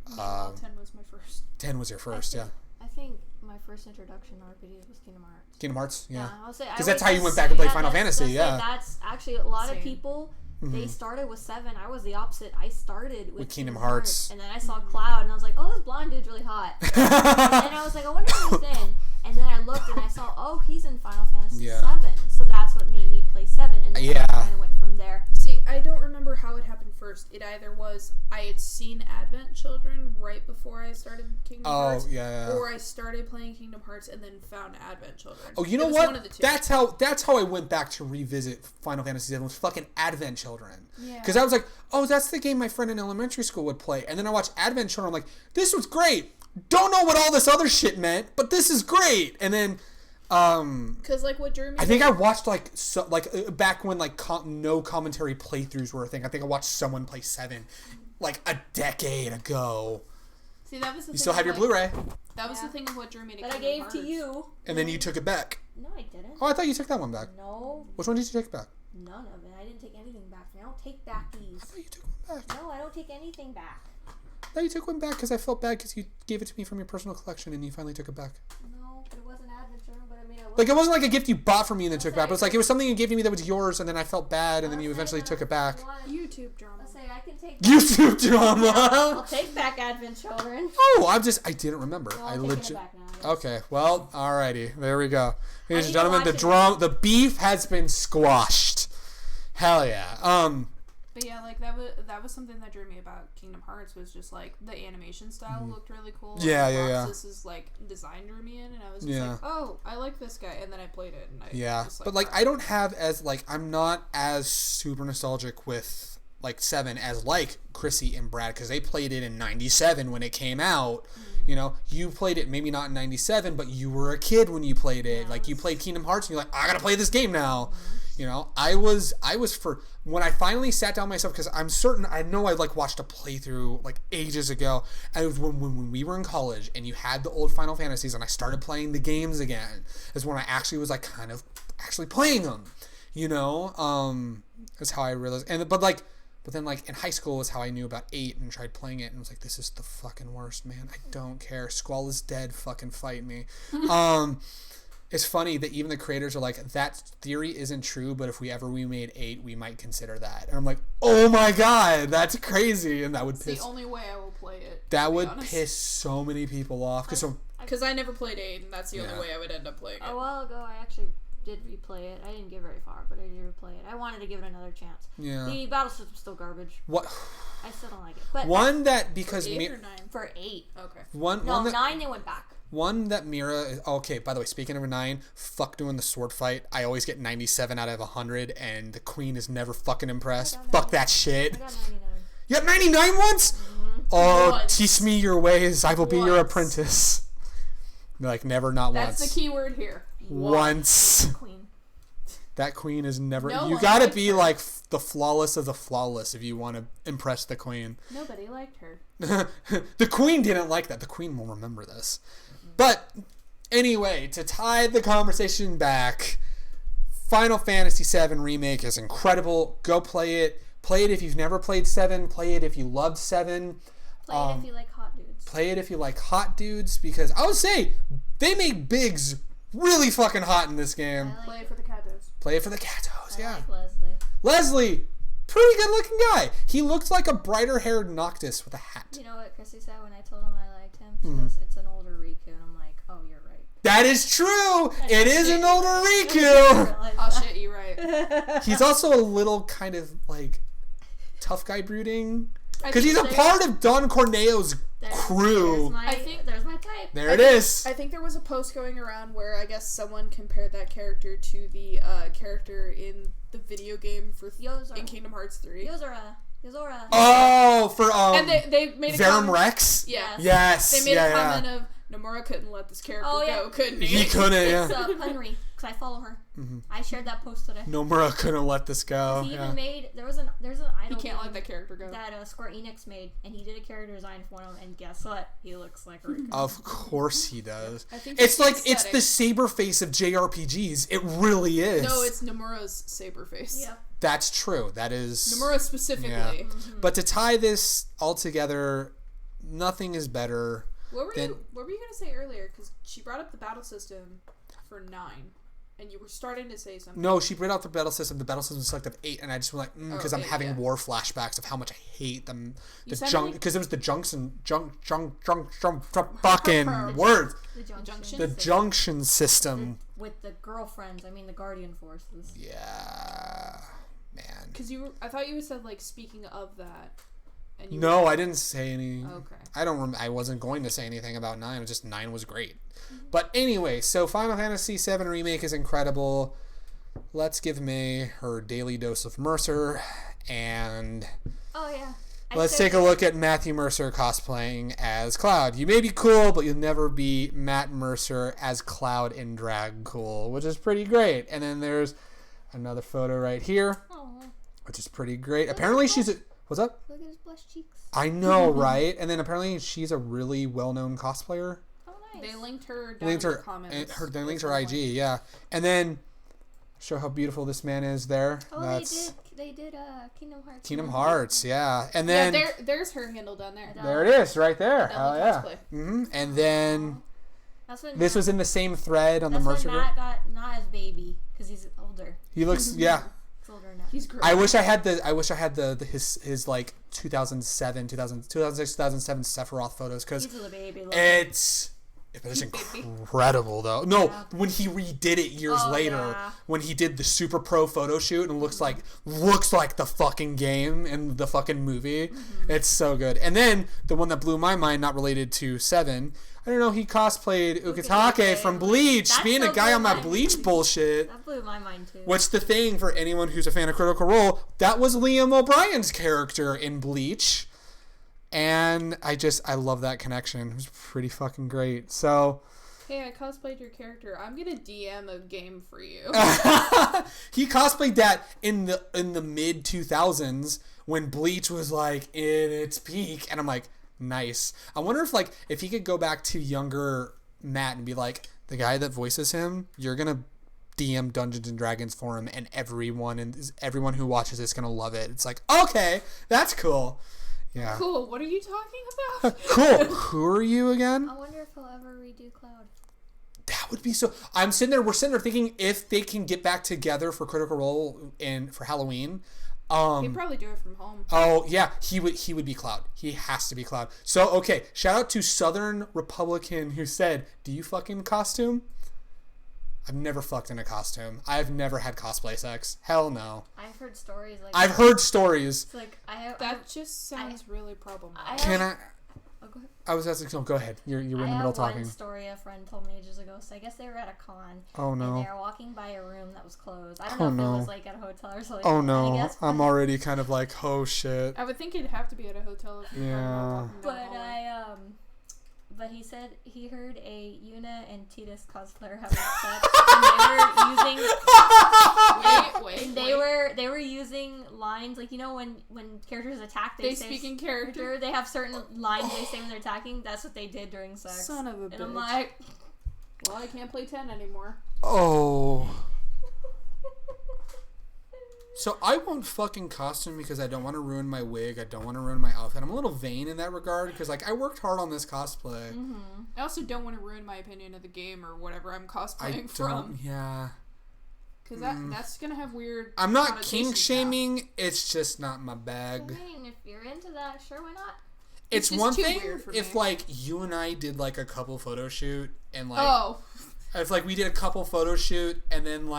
10 was my first. 10 was your first, I think my first introduction to RPGs was Kingdom Hearts. Kingdom Hearts, yeah. I'll say because that's how you went back and played Final Fantasy, That's actually a lot of people. They started with 7. I was the opposite. I started with Kingdom Hearts. And then I saw Cloud, and I was like, oh, this blonde dude's really hot. And then I was like, I wonder who he's in. And then I looked, and I saw, oh, he's in Final Fantasy 7. So that's what made me play 7. And then I kind of went from there. See, I don't remember how it happened first. It either was I had seen Advent Children right before I started Kingdom Hearts. Or I started playing Kingdom Hearts and then found Advent Children. Oh, you know what? One of the two. That's how I went back to revisit Final Fantasy VII was fucking Advent Children. Because I was like, oh, that's the game my friend in elementary school would play. And then I watched Advent Children. I'm like, this was great. Don't know what all this other shit meant, but this is great. And then, because like what drew me, I think I watched back when like no commentary playthroughs were a thing. I think I watched someone play 7 like a decade ago. See, that was the you thing still have your Blu-ray. That was the thing of what drew me to. That I gave to you. And then you took it back. No, I didn't. Oh, I thought you took that one back. No. Which one did you take back? None of it. I didn't take anything back. I don't take back these. I thought you took one back. No, I don't take anything back. I thought you took one back because I felt bad because you gave it to me from your personal collection and you finally took it back. No, but it wasn't Advent Children, but I mean, like, it wasn't like a gift you bought for me and then took it back, but it's like it was something you gave to me that was yours and then I felt bad and then you eventually took it back. YouTube drama. I can take YouTube drama. I'll take back Advent Children. Oh, I didn't remember. No, I legit. Back now, okay, well, alrighty, there we go, ladies and gentlemen. The beef has been squashed. Hell yeah. But yeah, like that was something that drew me about Kingdom Hearts was just like the animation style looked really cool. Yeah, and yeah. Roxas's like design drew me in, and I was just like, oh, I like this guy, and then I played it, and I just, but like I don't have as like I'm not as super nostalgic with like 7 as like Chrissy and Brad because they played it in '97 when it came out. You know, you played it maybe not in '97, but you were a kid when you played it. Like you played Kingdom Hearts, and you're like, I gotta play this game now. You know, I was for when I finally sat down myself because I'm certain I know I like watched a playthrough like ages ago. And it was when we were in college and you had the old Final Fantasies and I started playing the games again. Is when I actually was like kind of actually playing them. You know, is how I realized. But then like in high school was how I knew about 8 and tried playing it and was like, this is the fucking worst, man. I don't care. Squall is dead. Fucking fight me. It's funny that even the creators are like, that theory isn't true, but if we made 8, we might consider that. And I'm like, oh my god, that's crazy. And that would piss. It's the only way I will play it. That would piss so many people off. Because I never played 8, and that's the only way I would end up playing it. A while ago, I actually did replay it. I didn't get very far, but I did replay it. I wanted to give it another chance. Yeah. The battle system's still garbage. What? I still don't like it. But one that because for 8 or 9? For 8. Okay. 9 they went back. One that Mira is okay. By the way, speaking of 9, fuck doing the sword fight. I always get 97 out of 100, and the queen is never fucking impressed. Fuck that shit. I got 99. You got 99 once? Mm-hmm. Oh, Once. teach me your ways. I will be your Once. apprentice. Like never, not That's once. the key word here. Once. Queen. That queen is never. No you one gotta liked be her. like the flawless of the flawless if you want to impress the queen. Nobody liked her. The queen didn't like that. The queen will remember this. But anyway, to tie the conversation back, Final Fantasy VII Remake is incredible. Go play it. Play it if you've never played 7. Play it if you loved 7. Play it if you like hot dudes. Play it if you like hot dudes, because I would say they make Biggs really fucking hot in this game. Play it for the Katos. Play it for the Katos, yeah. I like Leslie, pretty good looking guy. He looks like a brighter haired Noctis with a hat. You know what Chrissy said when I told him I liked him? She goes, it's an older Riku. And I'm like, oh, you're right. That is true. It is an older Riku. Oh shit, you're right. He's also a little kind of like tough guy brooding. Because he's a part of Don Corneo's crew. There's my type. There it is. I think there was a post going around where I guess someone compared that character to the character in the video game for in Kingdom Hearts 3. Yozora. Oh, for and they made a Verum comment, Rex? Yeah. Yes. They made a comment of Nomura couldn't let this character go, couldn't he? He couldn't, It's Punry, because I follow her. Mm-hmm. I shared that post today. Nomura couldn't let this go. He even made there's an idol he can't let that character go. that Square Enix made, and he did a character design for him, and guess what? He looks like a Riku. Of course he does. I think It's like it's the saber face of JRPGs. It really is. No, it's Nomura's saber face. Yeah. That's true. That is Nomura specifically. Yeah. Mm-hmm. But to tie this all together, nothing is better. What were you gonna say earlier? Because she brought up the battle system for 9, and you were starting to say something. No, she brought out the battle system. The battle system was selected 8, and I just went like, because I'm having war flashbacks of how much I hate them. The junk, because it was the fucking words. The junction system. With the girlfriends, I mean the Guardian Forces. Yeah, man. Because I thought you said like speaking of that. And you No, I didn't say any. Okay. I wasn't going to say anything about 9. It was just 9 was great. But anyway, so Final Fantasy VII Remake is incredible. Let's give May her daily dose of Mercer, and let's take a look at Matthew Mercer cosplaying as Cloud. You may be cool, but you'll never be Matt Mercer as Cloud in drag cool, which is pretty great. And then there's another photo right here, which is pretty great. Apparently she's a... What's up? Look at his blush cheeks. I know, right? And then apparently she's a really well-known cosplayer. Oh, nice. They linked her down in the comments. They linked her IG, yeah. And then show how beautiful this man is there. Oh, they did Kingdom Hearts. Kingdom Hearts, yeah. And then there's her handle down there. there it is, right there. Hell yeah. Mm-hmm. And then this was in the same thread on the Mercer group. Matt got not as baby because he's older. He looks, yeah. He's older now. He's great. I wish I had his like 2006, 2007 Sephiroth photos, because But it's incredible, though. No, when he redid it years later, when he did the Super Pro photo shoot and looks like the fucking game in the fucking movie. Mm-hmm. It's so good. And then the one that blew my mind, not related to 7, I don't know, he cosplayed Ukitake from Bleach, being a guy on my Bleach bullshit. That blew my mind, too. What's the thing for anyone who's a fan of Critical Role? That was Liam O'Brien's character in Bleach. And I love that connection. It was pretty fucking great. So, hey, I cosplayed your character. I'm gonna DM a game for you. He cosplayed that in the mid 2000s when Bleach was like in its peak, and I'm like, nice. I wonder if he could go back to younger Matt and be like, the guy that voices him, you're gonna DM Dungeons and Dragons for him, and everyone who watches it's gonna love it. It's like, okay, that's cool. Yeah. Cool. What are you talking about? Cool. Who are you again? I wonder if he'll ever redo Cloud. That would be so. We're sitting there thinking if they can get back together for Critical Role for Halloween. He'd probably do it from home. Oh yeah, he would be Cloud. He has to be Cloud. So okay, shout out to Southern Republican who said, "Do you fucking costume?" I've never fucked in a costume. I've never had cosplay sex. Hell no. I've heard stories like I've heard stories. It's like that just sounds really problematic. Oh, go ahead. I was asking. So go ahead. You're in the middle of talking. One story a friend told me ages ago. So I guess they were at a con. Oh no. And they were walking by a room that was closed. I don't know if it was like at a hotel or something. Oh no. I guess, I'm already kind of like, oh shit. I would think it'd have to be at a hotel. If yeah. But he said he heard a Yuna and Titus cosplayer having sex, and they were using. They were using lines like, you know, when characters attack, they speak in character. They have certain lines they say when they're attacking. That's what they did during sex. Son of a bitch. And I'm like, well, I can't play 10 anymore. Oh. So I won't fucking costume because I don't want to ruin my wig. I don't want to ruin my outfit. I'm a little vain in that regard because I worked hard on this cosplay. Mm-hmm. I also don't want to ruin my opinion of the game or whatever I'm cosplaying from. Yeah. Because that's gonna have weird. I'm not kink shaming. Now. It's just not my bag. I mean, if you're into that, sure, why not? It's one thing if you and I did a couple photo shoot and if we did a couple photo shoot and then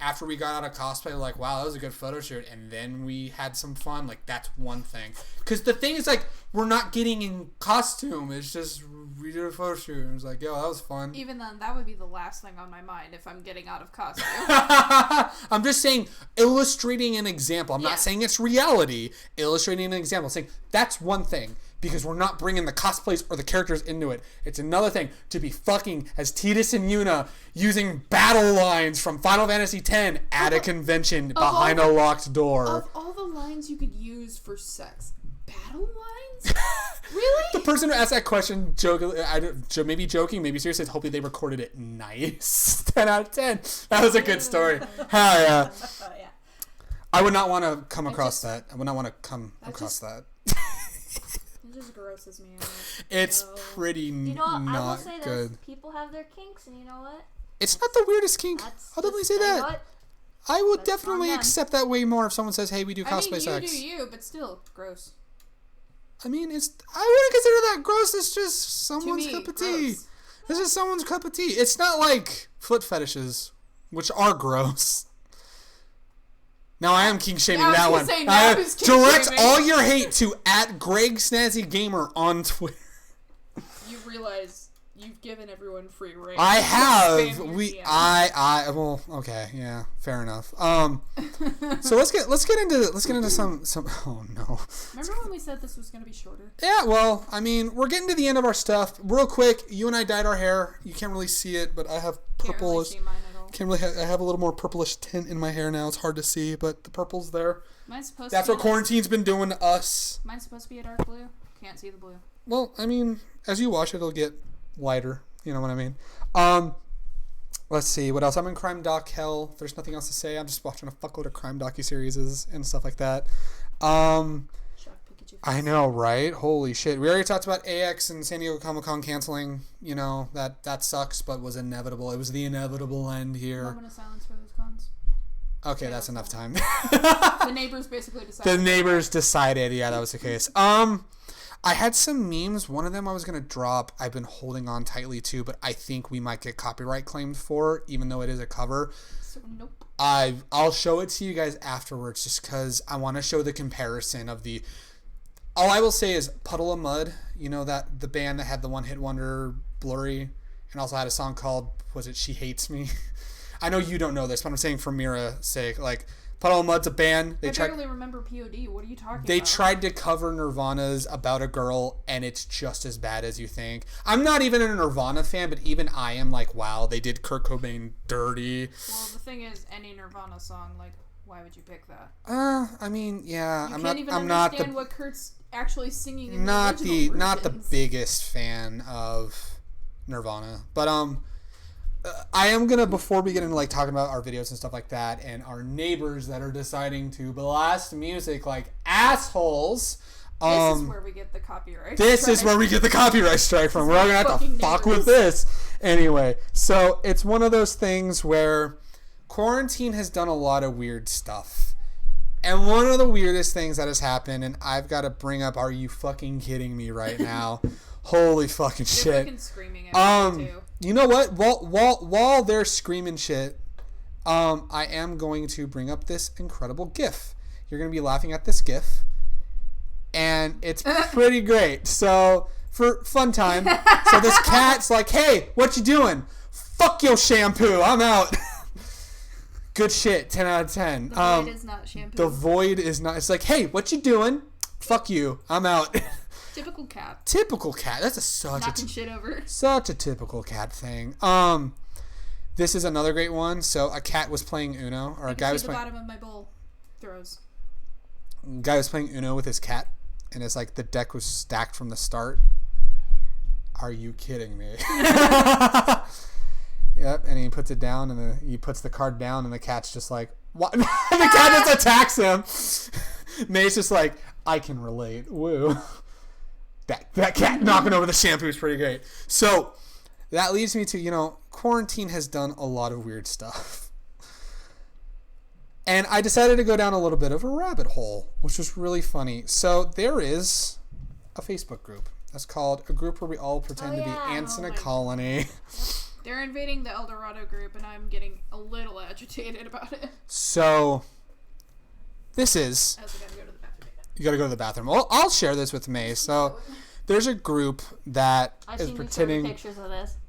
after we got out of cosplay, wow, that was a good photo shoot, and then we had some fun, that's one thing. Because the thing is, we're not getting in costume. It's just, we did a photo shoot, and it was yo, that was fun. Even then, that would be the last thing on my mind if I'm getting out of costume. I'm just saying, illustrating an example. I'm not saying it's reality. Illustrating an example. Saying, that's one thing. Because we're not bringing the cosplays or the characters into it. It's another thing to be fucking as Titus and Yuna using battle lines from Final Fantasy X at a convention behind a locked door. Of all the lines you could use for sex, battle lines? Really? The person who asked that question, maybe joking, maybe serious, said hopefully they recorded it nice. 10 out of 10. That was a good story. Hell yeah. I would not want to come across that. I would not want to come across that. It just grosses me out. It's pretty not I will say good. This, people have their kinks, and you know what? It's not the weirdest kink. I'll definitely say that. What? I would definitely accept that way more if someone says, "Hey, we do cosplay sex." You do you, but still gross. I mean, I wouldn't consider that gross. It's just someone's cup of tea. It's just someone's cup of tea. It's not like foot fetishes, which are gross. Now I am kink shaming that one. Direct all your hate to @GregSnazzyGamer on Twitter. You realize you've given everyone free reign. I have. Well, okay, yeah, fair enough. So let's get into some. Oh no. Remember when we said this was gonna be shorter? Yeah. Well, I mean, we're getting to the end of our stuff. Real quick, you and I dyed our hair. You can't really see it, but I have purplish. I have a little more purplish tint in my hair now. It's hard to see, but the purple's there. Mine's supposed That's to be what quarantine's been doing to us. Mine's supposed to be a dark blue. Can't see the blue. Well, I mean, as you wash it, it'll get lighter. You know what I mean? Let's see. What else? I'm in crime doc hell. There's nothing else to say. I'm just watching a fuckload of crime docu-series and stuff like that. I know, right? Holy shit. We already talked about AX and San Diego Comic-Con canceling. You know, that sucks, but was inevitable. It was the inevitable end here. Moment of silence for those cons. Okay, that's enough time. The neighbors basically decided. The neighbors decided, yeah, that was the case. I had some memes. One of them I was going to drop. I've been holding on tightly to, but I think we might get copyright claimed for, even though it is a cover. So, nope. I'll show it to you guys afterwards just because I want to show the comparison of the... All I will say is Puddle of Mud, you know, that the band that had the one-hit wonder, Blurry, and also had a song called, was it She Hates Me? I know you don't know this, but I'm saying for Mira's sake, like... Puddle of Mud's a band. I barely remember POD. What are you talking about? They tried to cover Nirvana's About a Girl, and it's just as bad as you think. I'm not even a Nirvana fan, but even I am like, wow, they did Kurt Cobain dirty. Well, the thing is, any Nirvana song, like, why would you pick that? I mean, yeah, you I'm can't not. even I'm understand not what Kurt's actually singing. In not the not the biggest fan of Nirvana, but I am gonna, before we get into like talking about our videos and stuff like that, and our neighbors that are deciding to blast music like assholes. This is where we get the copyright. This is where we get the copyright strike from. We're all gonna have to fuck with this anyway. So it's one of those things where quarantine has done a lot of weird stuff, and one of the weirdest things that has happened, and I've got to bring up, are you fucking kidding me right now? Holy fucking shit! They're fucking screaming at me too. You know what? While they're screaming shit, I am going to bring up this incredible GIF. You're going to be laughing at this GIF, and it's pretty great. So, for fun time, so this cat's like, hey, what you doing? Fuck your shampoo. I'm out. Good shit. 10 out of 10. The void is not shampoo. The void is not. It's like, hey, what you doing? Fuck you. I'm out. Typical cat. Typical cat. That's knocking shit over. Such a typical cat thing. This is another great one. So a cat was playing Uno, or a guy was playing. The bottom of my bowl throws. Guy was playing Uno with his cat, and it's like the deck was stacked from the start. Are you kidding me? Yep. And he puts it down, and he puts the card down, and the cat's just like, what? The cat just attacks him. May's just like, I can relate. Woo. That cat knocking over the shampoo is pretty great. So that leads me to, quarantine has done a lot of weird stuff. And I decided to go down a little bit of a rabbit hole, which was really funny. So there is a Facebook group. That's called A Group Where We All Pretend to Be Ants in a Colony. They're invading the El Dorado group, and I'm getting a little agitated about it. So this is... I also gotta go to the bathroom. You gotta go to the bathroom. Well, I'll share this with May. So there's a group that is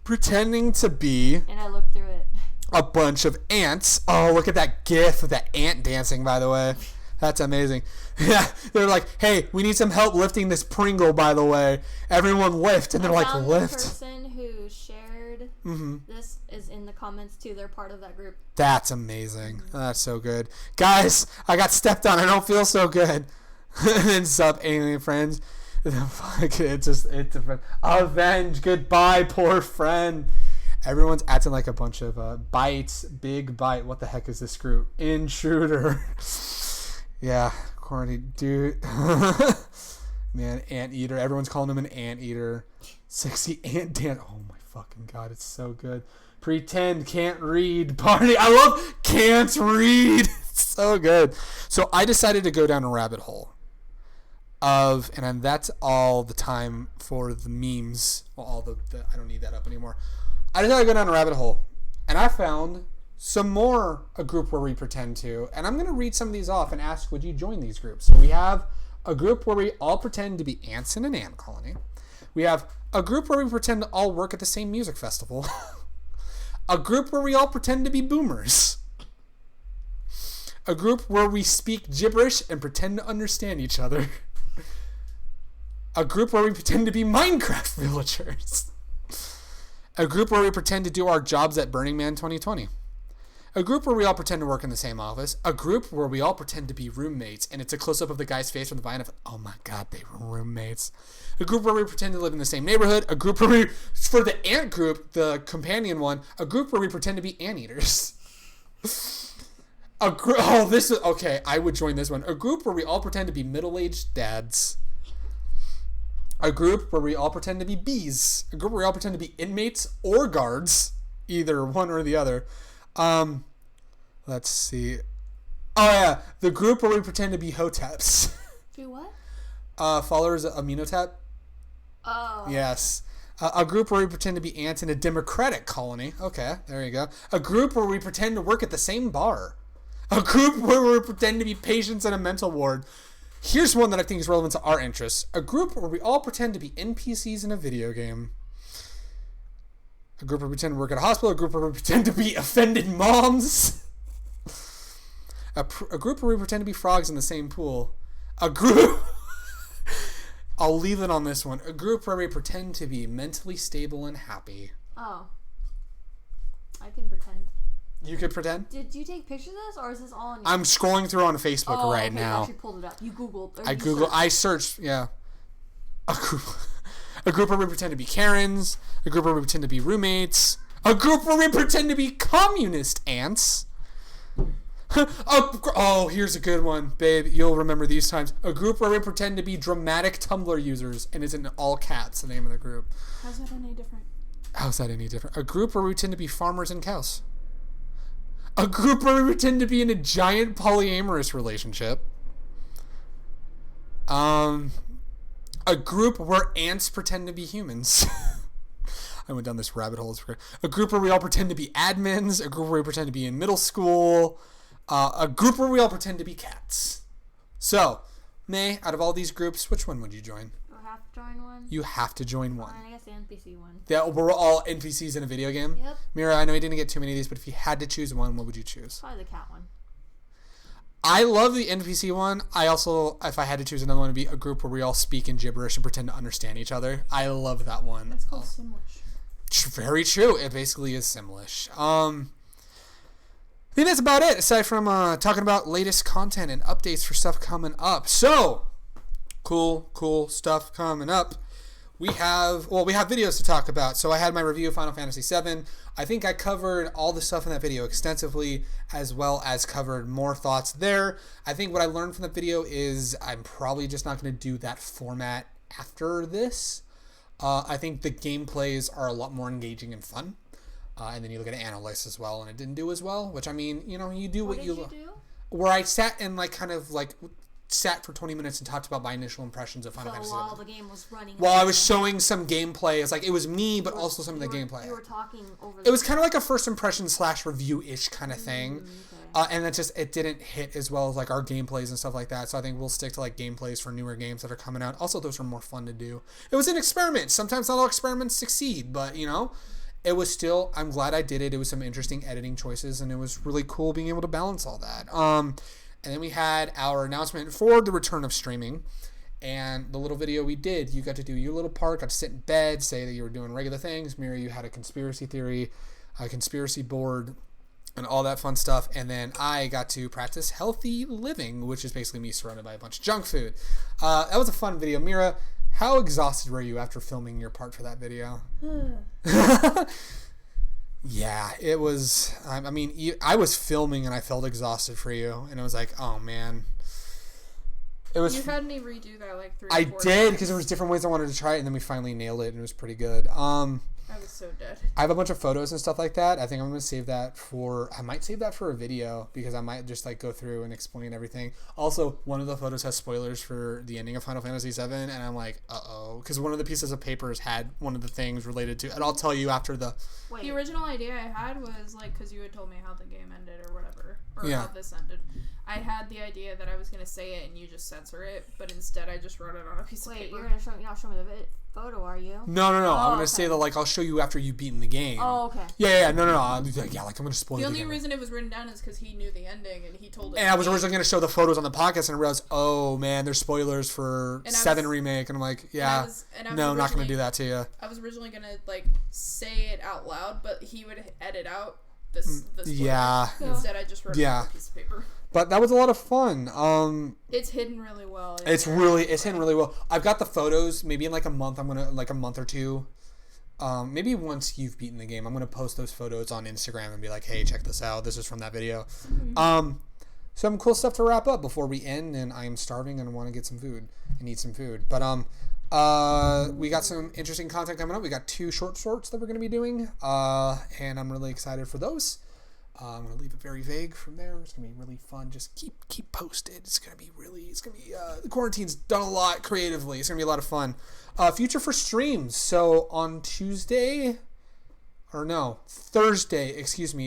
pretending to be, and I looked through it, a bunch of ants. Oh, look at that GIF of that ant dancing, by the way. That's amazing. Yeah, they're like, hey, we need some help lifting this Pringle, by the way. Everyone lift, and they're like, lift. The person who shared this is in the comments too. They're part of that group. That's amazing. That's so good. Guys, I got stepped on. I don't feel so good. And then sup, alien friends. It's avenge. Goodbye, poor friend. Everyone's acting like a bunch of bites. Big bite. What the heck is this group? Intruder. Yeah, quarantine dude. Man, anteater. Everyone's calling him an anteater. Sexy ant dance. Oh my fucking god, it's so good. Pretend can't read party. I love can't read. It's so good. So I decided to go down a rabbit hole and that's all the time for the memes. Well, all the I don't need that up anymore. I decided to go down a rabbit hole, and I found some more A Group Where We Pretend to, and I'm going to read some of these off and ask, would you join these groups? So we have a group where we all pretend to be ants in an ant colony. We have a group where we pretend to all work at the same music festival. A group where we all pretend to be boomers. A group where we speak gibberish and pretend to understand each other. A group where we pretend to be Minecraft villagers. A group where we pretend to do our jobs at Burning Man 2020. A group where we all pretend to work in the same office. A group where we all pretend to be roommates, and it's a close-up of the guy's face from the vine of, oh my god, they were roommates. A group where we pretend to live in the same neighborhood. A group where we, for the ant group, the companion one, a group where we pretend to be anteaters. Okay, I would join this one. A group where we all pretend to be middle-aged dads. A group where we all pretend to be bees. A group where we all pretend to be inmates or guards. Either one or the other. Let's see. Oh yeah, the group where we pretend to be hoteps. Do what? Followers of Aminotep. Oh. Yes. A group where we pretend to be ants in a democratic colony. Okay, there you go. A group where we pretend to work at the same bar. A group where we pretend to be patients in a mental ward. Here's one that I think is relevant to our interests. A group where we all pretend to be NPCs in a video game. A group where we pretend to work at a hospital. A group where we pretend to be offended moms. A group where we pretend to be frogs in the same pool. A group... I'll leave it on this one. A group where we pretend to be mentally stable and happy. Oh. I can pretend. You could pretend? Did you take pictures of this, or is this all on your... I'm scrolling through on Facebook right now. You actually pulled it up. You Googled. I searched, yeah. A group where we pretend to be Karens. A group where we pretend to be roommates. A group where we pretend to be communist ants. Oh, here's a good one, babe. You'll remember these times. A group where we pretend to be dramatic Tumblr users, and it's in all caps, the name of the group. How's that any different? How's that any different? A group where we pretend to be farmers and cows. A group where we pretend to be in a giant polyamorous relationship. A group where ants pretend to be humans. I went down this rabbit hole. A group where we all pretend to be admins. A group where we pretend to be in middle school. A group where we all pretend to be cats. So, May, out of all these groups, which one would you join? Do I have to join one? You have to join one. I guess the NPC one. That we're all NPCs in a video game? Yep. Mira, I know you didn't get too many of these, but if you had to choose one, what would you choose? Probably the cat one. I love the NPC one. I also, if I had to choose another one, would be a group where we all speak in gibberish and pretend to understand each other. I love that one. That's called Simlish. Very true. It basically is Simlish. I think that's about it, aside from talking about latest content and updates for stuff coming up. So, cool stuff coming up. We have videos to talk about. So I had my review of Final Fantasy VII. I think I covered all the stuff in that video extensively, as well as covered more thoughts there. I think what I learned from the video is I'm probably just not going to do that format after this. I think the gameplays are a lot more engaging and fun. And then you look at Analyst as well, and it didn't do as well. Which, I mean, you know, you do what you do. Where I sat and sat for 20 minutes and talked about my initial impressions of Final Fantasy VII. While the game was running. While I was showing some gameplay, it's like it was me, but also some of the gameplay. You were talking over. It was kind of like a first impression / review-ish kind of thing. Okay. And it didn't hit as well as like our gameplays and stuff like that. So I think we'll stick to like gameplays for newer games that are coming out. Also, those are more fun to do. It was an experiment. Sometimes not all experiments succeed, but you know. It was still, I'm glad I did it. It was some interesting editing choices, and it was really cool being able to balance all that. And then we had our announcement for the return of streaming, and the little video we did, you got to do your little part, got to sit in bed, say that you were doing regular things. Mira, you had a conspiracy theory, a conspiracy board, and all that fun stuff. And then I got to practice healthy living, which is basically me surrounded by a bunch of junk food. That was a fun video. Mira, how exhausted were you after filming your part for that video? Yeah, it was. I mean, I was filming and I felt exhausted for you, and it was like, oh man. It was. You had me redo that like 3 or 4 I times. did, because there was different ways I wanted to try it, and then we finally nailed it, and it was pretty good. I was so dead. I have a bunch of photos and stuff like that. I think I'm going to save that I might save that for a video, because I might just like go through and explain everything. Also, one of the photos has spoilers for the ending of Final Fantasy VII, and I'm like, uh-oh, because one of the pieces of papers had one of the things related to, and I'll tell you after the... Wait. The original idea I had was like, because you had told me how the game ended or whatever, or yeah. how this ended. I had the idea that I was going to say it and you just censor it, but instead I just wrote it on a piece of paper. Wait, you're not showing me the photo, are you? No. I'm going to say that, like, I'll show you after you've beaten the game. Oh, okay. Yeah. No. I'm like, I'm going to spoil the the only game. reason it was written down is because he knew the ending and he told it. And I was originally going to show the photos on the podcast, and I realized, oh, man, there's spoilers for 7 Remake. And I'm like, yeah, no, not going to do that to you. I was originally going to, like, say it out loud, but he would edit out the spoilers. Yeah. Instead, I just wrote it on a piece of paper. But that was a lot of fun. It's hidden really well. It's hidden really well. I've got the photos. Maybe in like a month, I'm gonna like a month or two. Maybe once you've beaten the game, I'm gonna post those photos on Instagram and be like, "Hey, check this out. This is from that video." Mm-hmm. Some cool stuff to wrap up before we end. And I am starving and want to get some food and eat some food. But we got some interesting content coming up. We got 2 short shorts that we're gonna be doing, and I'm really excited for those. I'm gonna leave it very vague from there. It's gonna be really fun. Just keep posted. It's gonna be the quarantine's done a lot creatively. It's gonna be a lot of fun. Future for streams. So on Thursday,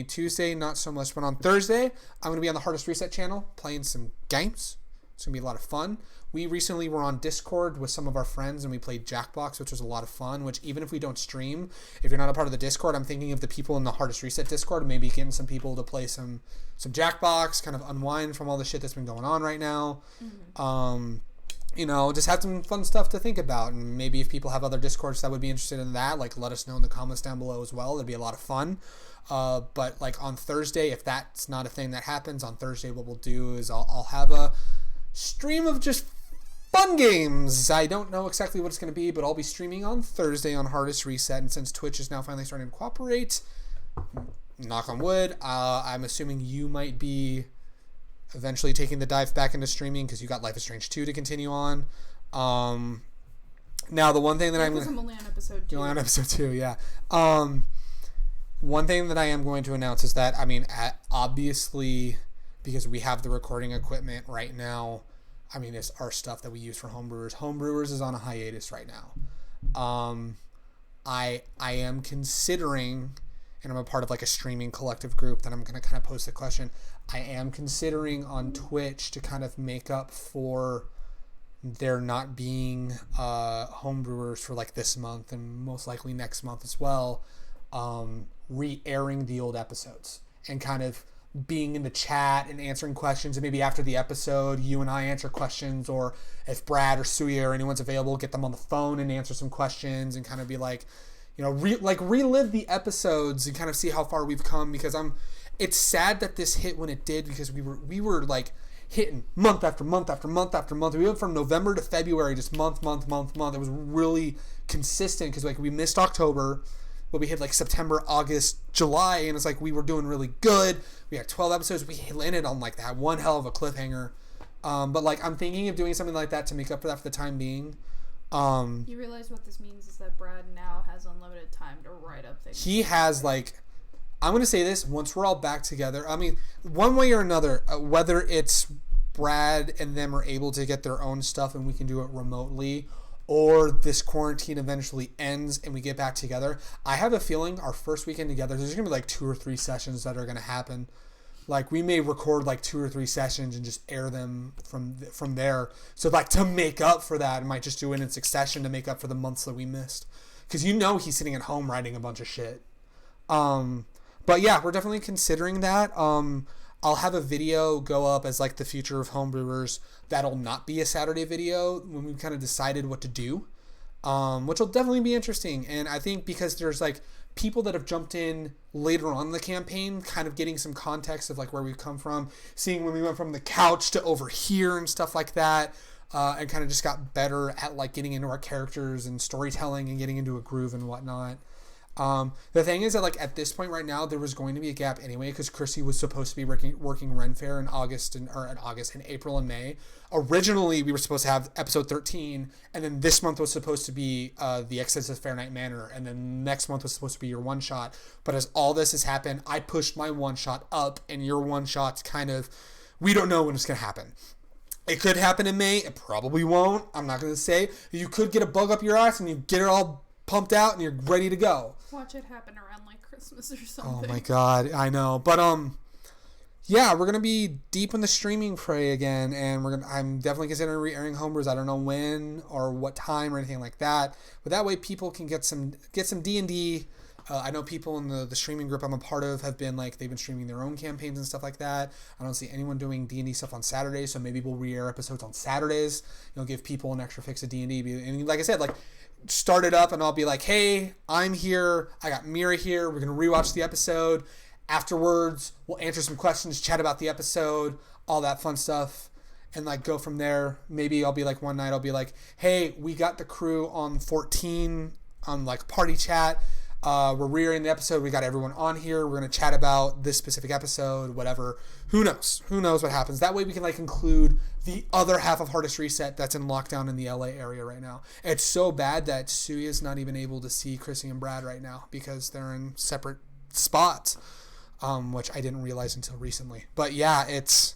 Tuesday not so much, but on Thursday I'm gonna be on the Hardest Reset channel playing some games. It's gonna be a lot of fun. We recently were on Discord with some of our friends and we played Jackbox, which was a lot of fun, which even if we don't stream, if you're not a part of the Discord, I'm thinking of the people in the Hardest Reset Discord and maybe getting some people to play some Jackbox, kind of unwind from all the shit that's been going on right now. Mm-hmm. Just have some fun stuff to think about. And maybe if people have other Discords that would be interested in that, like let us know in the comments down below as well. It'd be a lot of fun. But like on Thursday, if that's not a thing that happens, on Thursday what we'll do is I'll have a stream of just fun games. I don't know exactly what it's going to be, but I'll be streaming on Thursday on Hardest Reset. And since Twitch is now finally starting to cooperate, knock on wood, I'm assuming you might be eventually taking the dive back into streaming because you got Life is Strange 2 to continue on. Now, the one thing that I'm only on episode 2. You're only on episode 2, yeah. One thing that I am going to announce is that, obviously, because we have the recording equipment right now, it's our stuff that we use for Homebrewers. Homebrewers is on a hiatus right now. I am considering, and I'm a part of like a streaming collective group that I'm going to kind of post the question. I am considering on Twitch to kind of make up for there not being Homebrewers for like this month and most likely next month as well, re-airing the old episodes and kind of being in the chat and answering questions, and maybe after the episode you and I answer questions, or if Brad or Suya or anyone's available, get them on the phone and answer some questions and kind of be like, relive the episodes and kind of see how far we've come, because it's sad that this hit when it did, because we were like hitting month after month after month after month. We went from November to February, just month. It was really consistent because like we missed October, but we hit like September, August, July, and it's like we were doing really good. We had 12 episodes. We landed on like that one hell of a cliffhanger. But like I'm thinking of doing something like that to make up for that for the time being. You realize what this means is that Brad now has unlimited time to write up things. He has like, I'm going to say this, once we're all back together, one way or another, whether it's Brad and them are able to get their own stuff and we can do it remotely, or this quarantine eventually ends and we get back together, I have a feeling our first weekend together, there's going to be like 2 or 3 sessions that are going to happen. Like we may record like 2 or 3 sessions and just air them from there. So like to make up for that, I might just do it in succession to make up for the months that we missed. Because he's sitting at home writing a bunch of shit. But yeah, we're definitely considering that. I'll have a video go up as like the future of Homebrewers. That'll not be a Saturday video when we've kind of decided what to do, which will definitely be interesting. And I think because there's like people that have jumped in later on in the campaign, kind of getting some context of like where we've come from, seeing when we went from the couch to over here and stuff like that, and kind of just got better at like getting into our characters and storytelling and getting into a groove and whatnot. The thing is that like at this point right now there was going to be a gap anyway because Chrissy was supposed to be working Ren Fair in April and May. Originally we were supposed to have episode 13, and then this month was supposed to be the Excessive Fair Night Manor, and then next month was supposed to be your one shot. But as all this has happened, I pushed my one shot up, and your one shot's kind of, we don't know when it's gonna happen. It could happen in May. It probably won't. I'm not gonna say. You could get a bug up your ass and you get it all pumped out and you're ready to go. Watch it happen around like Christmas or something. Oh my god, I know. But yeah, we're gonna be deep in the streaming fray again, and I'm definitely considering re-airing Homebrewers. I don't know when or what time or anything like that, but that way people can get some D&D. I know people in the streaming group I'm a part of have been like, they've been streaming their own campaigns and stuff like that. I don't see anyone doing D&D stuff on Saturdays, so maybe we'll re-air episodes on Saturdays. Give people an extra fix of D&D. And like I said, like, start it up and I'll be like, hey, I'm here, I got Mira here, we're gonna rewatch the episode. Afterwards we'll answer some questions, chat about the episode, all that fun stuff, and like go from there. Maybe I'll be like, one night I'll be like, hey, we got the crew on 14 on like party chat, we're re-airing the episode, we got everyone on here, we're gonna chat about this specific episode, whatever. Who knows what happens. That way we can like include the other half of Hardest Reset that's in lockdown in the LA area right now. It's so bad that Suya's not even able to see Chrissy and Brad right now because they're in separate spots. which I didn't realize until recently. But yeah, it's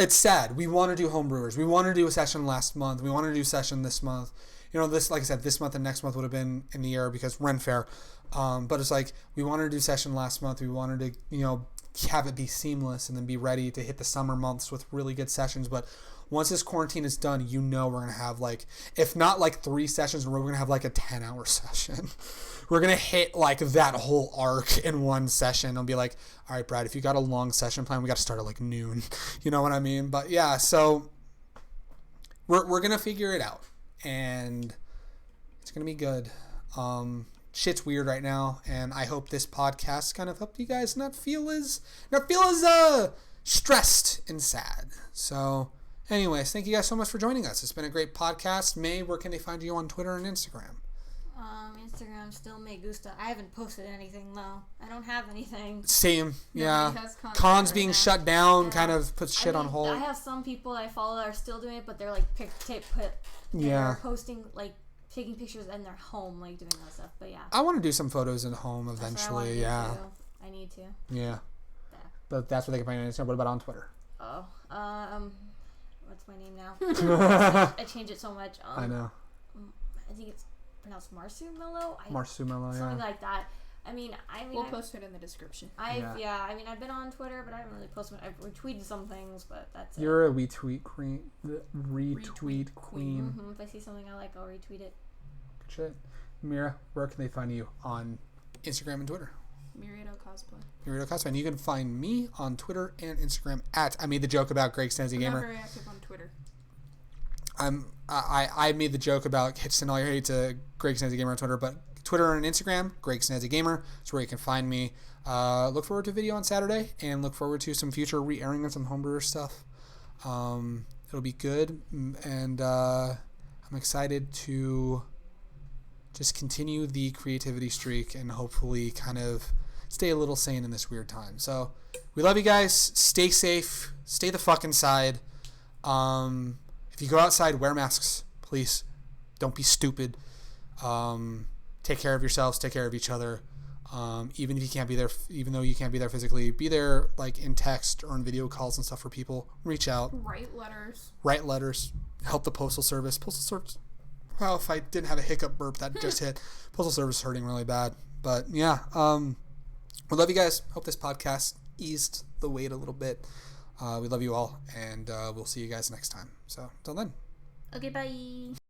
sad. We want to do Homebrewers. We want to do a session last month. We want to do a session this month. This, like I said, this month and next month would have been in the air because Ren Fair. But it's like, we wanted to do session last month. We wanted to, have it be seamless and then be ready to hit the summer months with really good sessions. But once this quarantine is done, we're going to have if not 3 sessions, we're going to have a 10-hour session. We're going to hit that whole arc in one session. I'll be like, all right, Brad, if you got a long session plan, we got to start at noon. You know what I mean? But yeah, so we're going to figure it out and it's going to be good. Shit's weird right now, and I hope this podcast kind of helped you guys not feel as stressed and sad. So anyways, thank you guys so much for joining us. It's been a great podcast. May, where can they find you on Twitter and Instagram? Instagram still May Gusta. I haven't posted anything though. I don't have anything. Same, yeah. Cons being shut down kind of puts shit on hold. I have some people I follow that are still doing it, but they're posting taking pictures in their home, doing that stuff. But yeah, I want to do some photos in home eventually. Yeah, I need to. Yeah, but that's what they can find on Instagram. What about on Twitter? Oh, what's my name now? I change it so much. I know. I think it's pronounced Marsumello. Marsumello, something like that. We'll post it in the description. I've been on Twitter, but I haven't really posted. I've retweeted some things, but that's it. You're a retweet queen. Retweet queen. Mm-hmm. If I see something I like, I'll retweet it. Good shit. Mira, where can they find you on Instagram and Twitter? Mirido Cosplay. Mirido Cosplay. And you can find me on Twitter and Instagram at I made the joke about Greg Stanzi Gamer. I'm not very active on Twitter. I made the joke about send all your hate to Greg Snazzy Gamer on Twitter, but Twitter and Instagram, Greg Snazzy Gamer, is where you can find me. Look forward to a video on Saturday, and look forward to some future re-airing of some Homebrewer stuff. It'll be good, and I'm excited to just continue the creativity streak and hopefully kind of stay a little sane in this weird time. So we love you guys. Stay safe. Stay the fuck inside. If you go outside, wear masks, please. Don't be stupid. Take care of yourselves. Take care of each other. Even if you can't be there, even though you can't be there physically, be there in text or in video calls and stuff for people. Reach out. Write letters. Write letters. Help the Postal Service. Postal Service. Well, if I didn't have a hiccup burp that just hit, Postal Service is hurting really bad. But yeah, we love you guys. Hope this podcast eased the weight a little bit. We love you all, and we'll see you guys next time. So, until then. Okay, bye.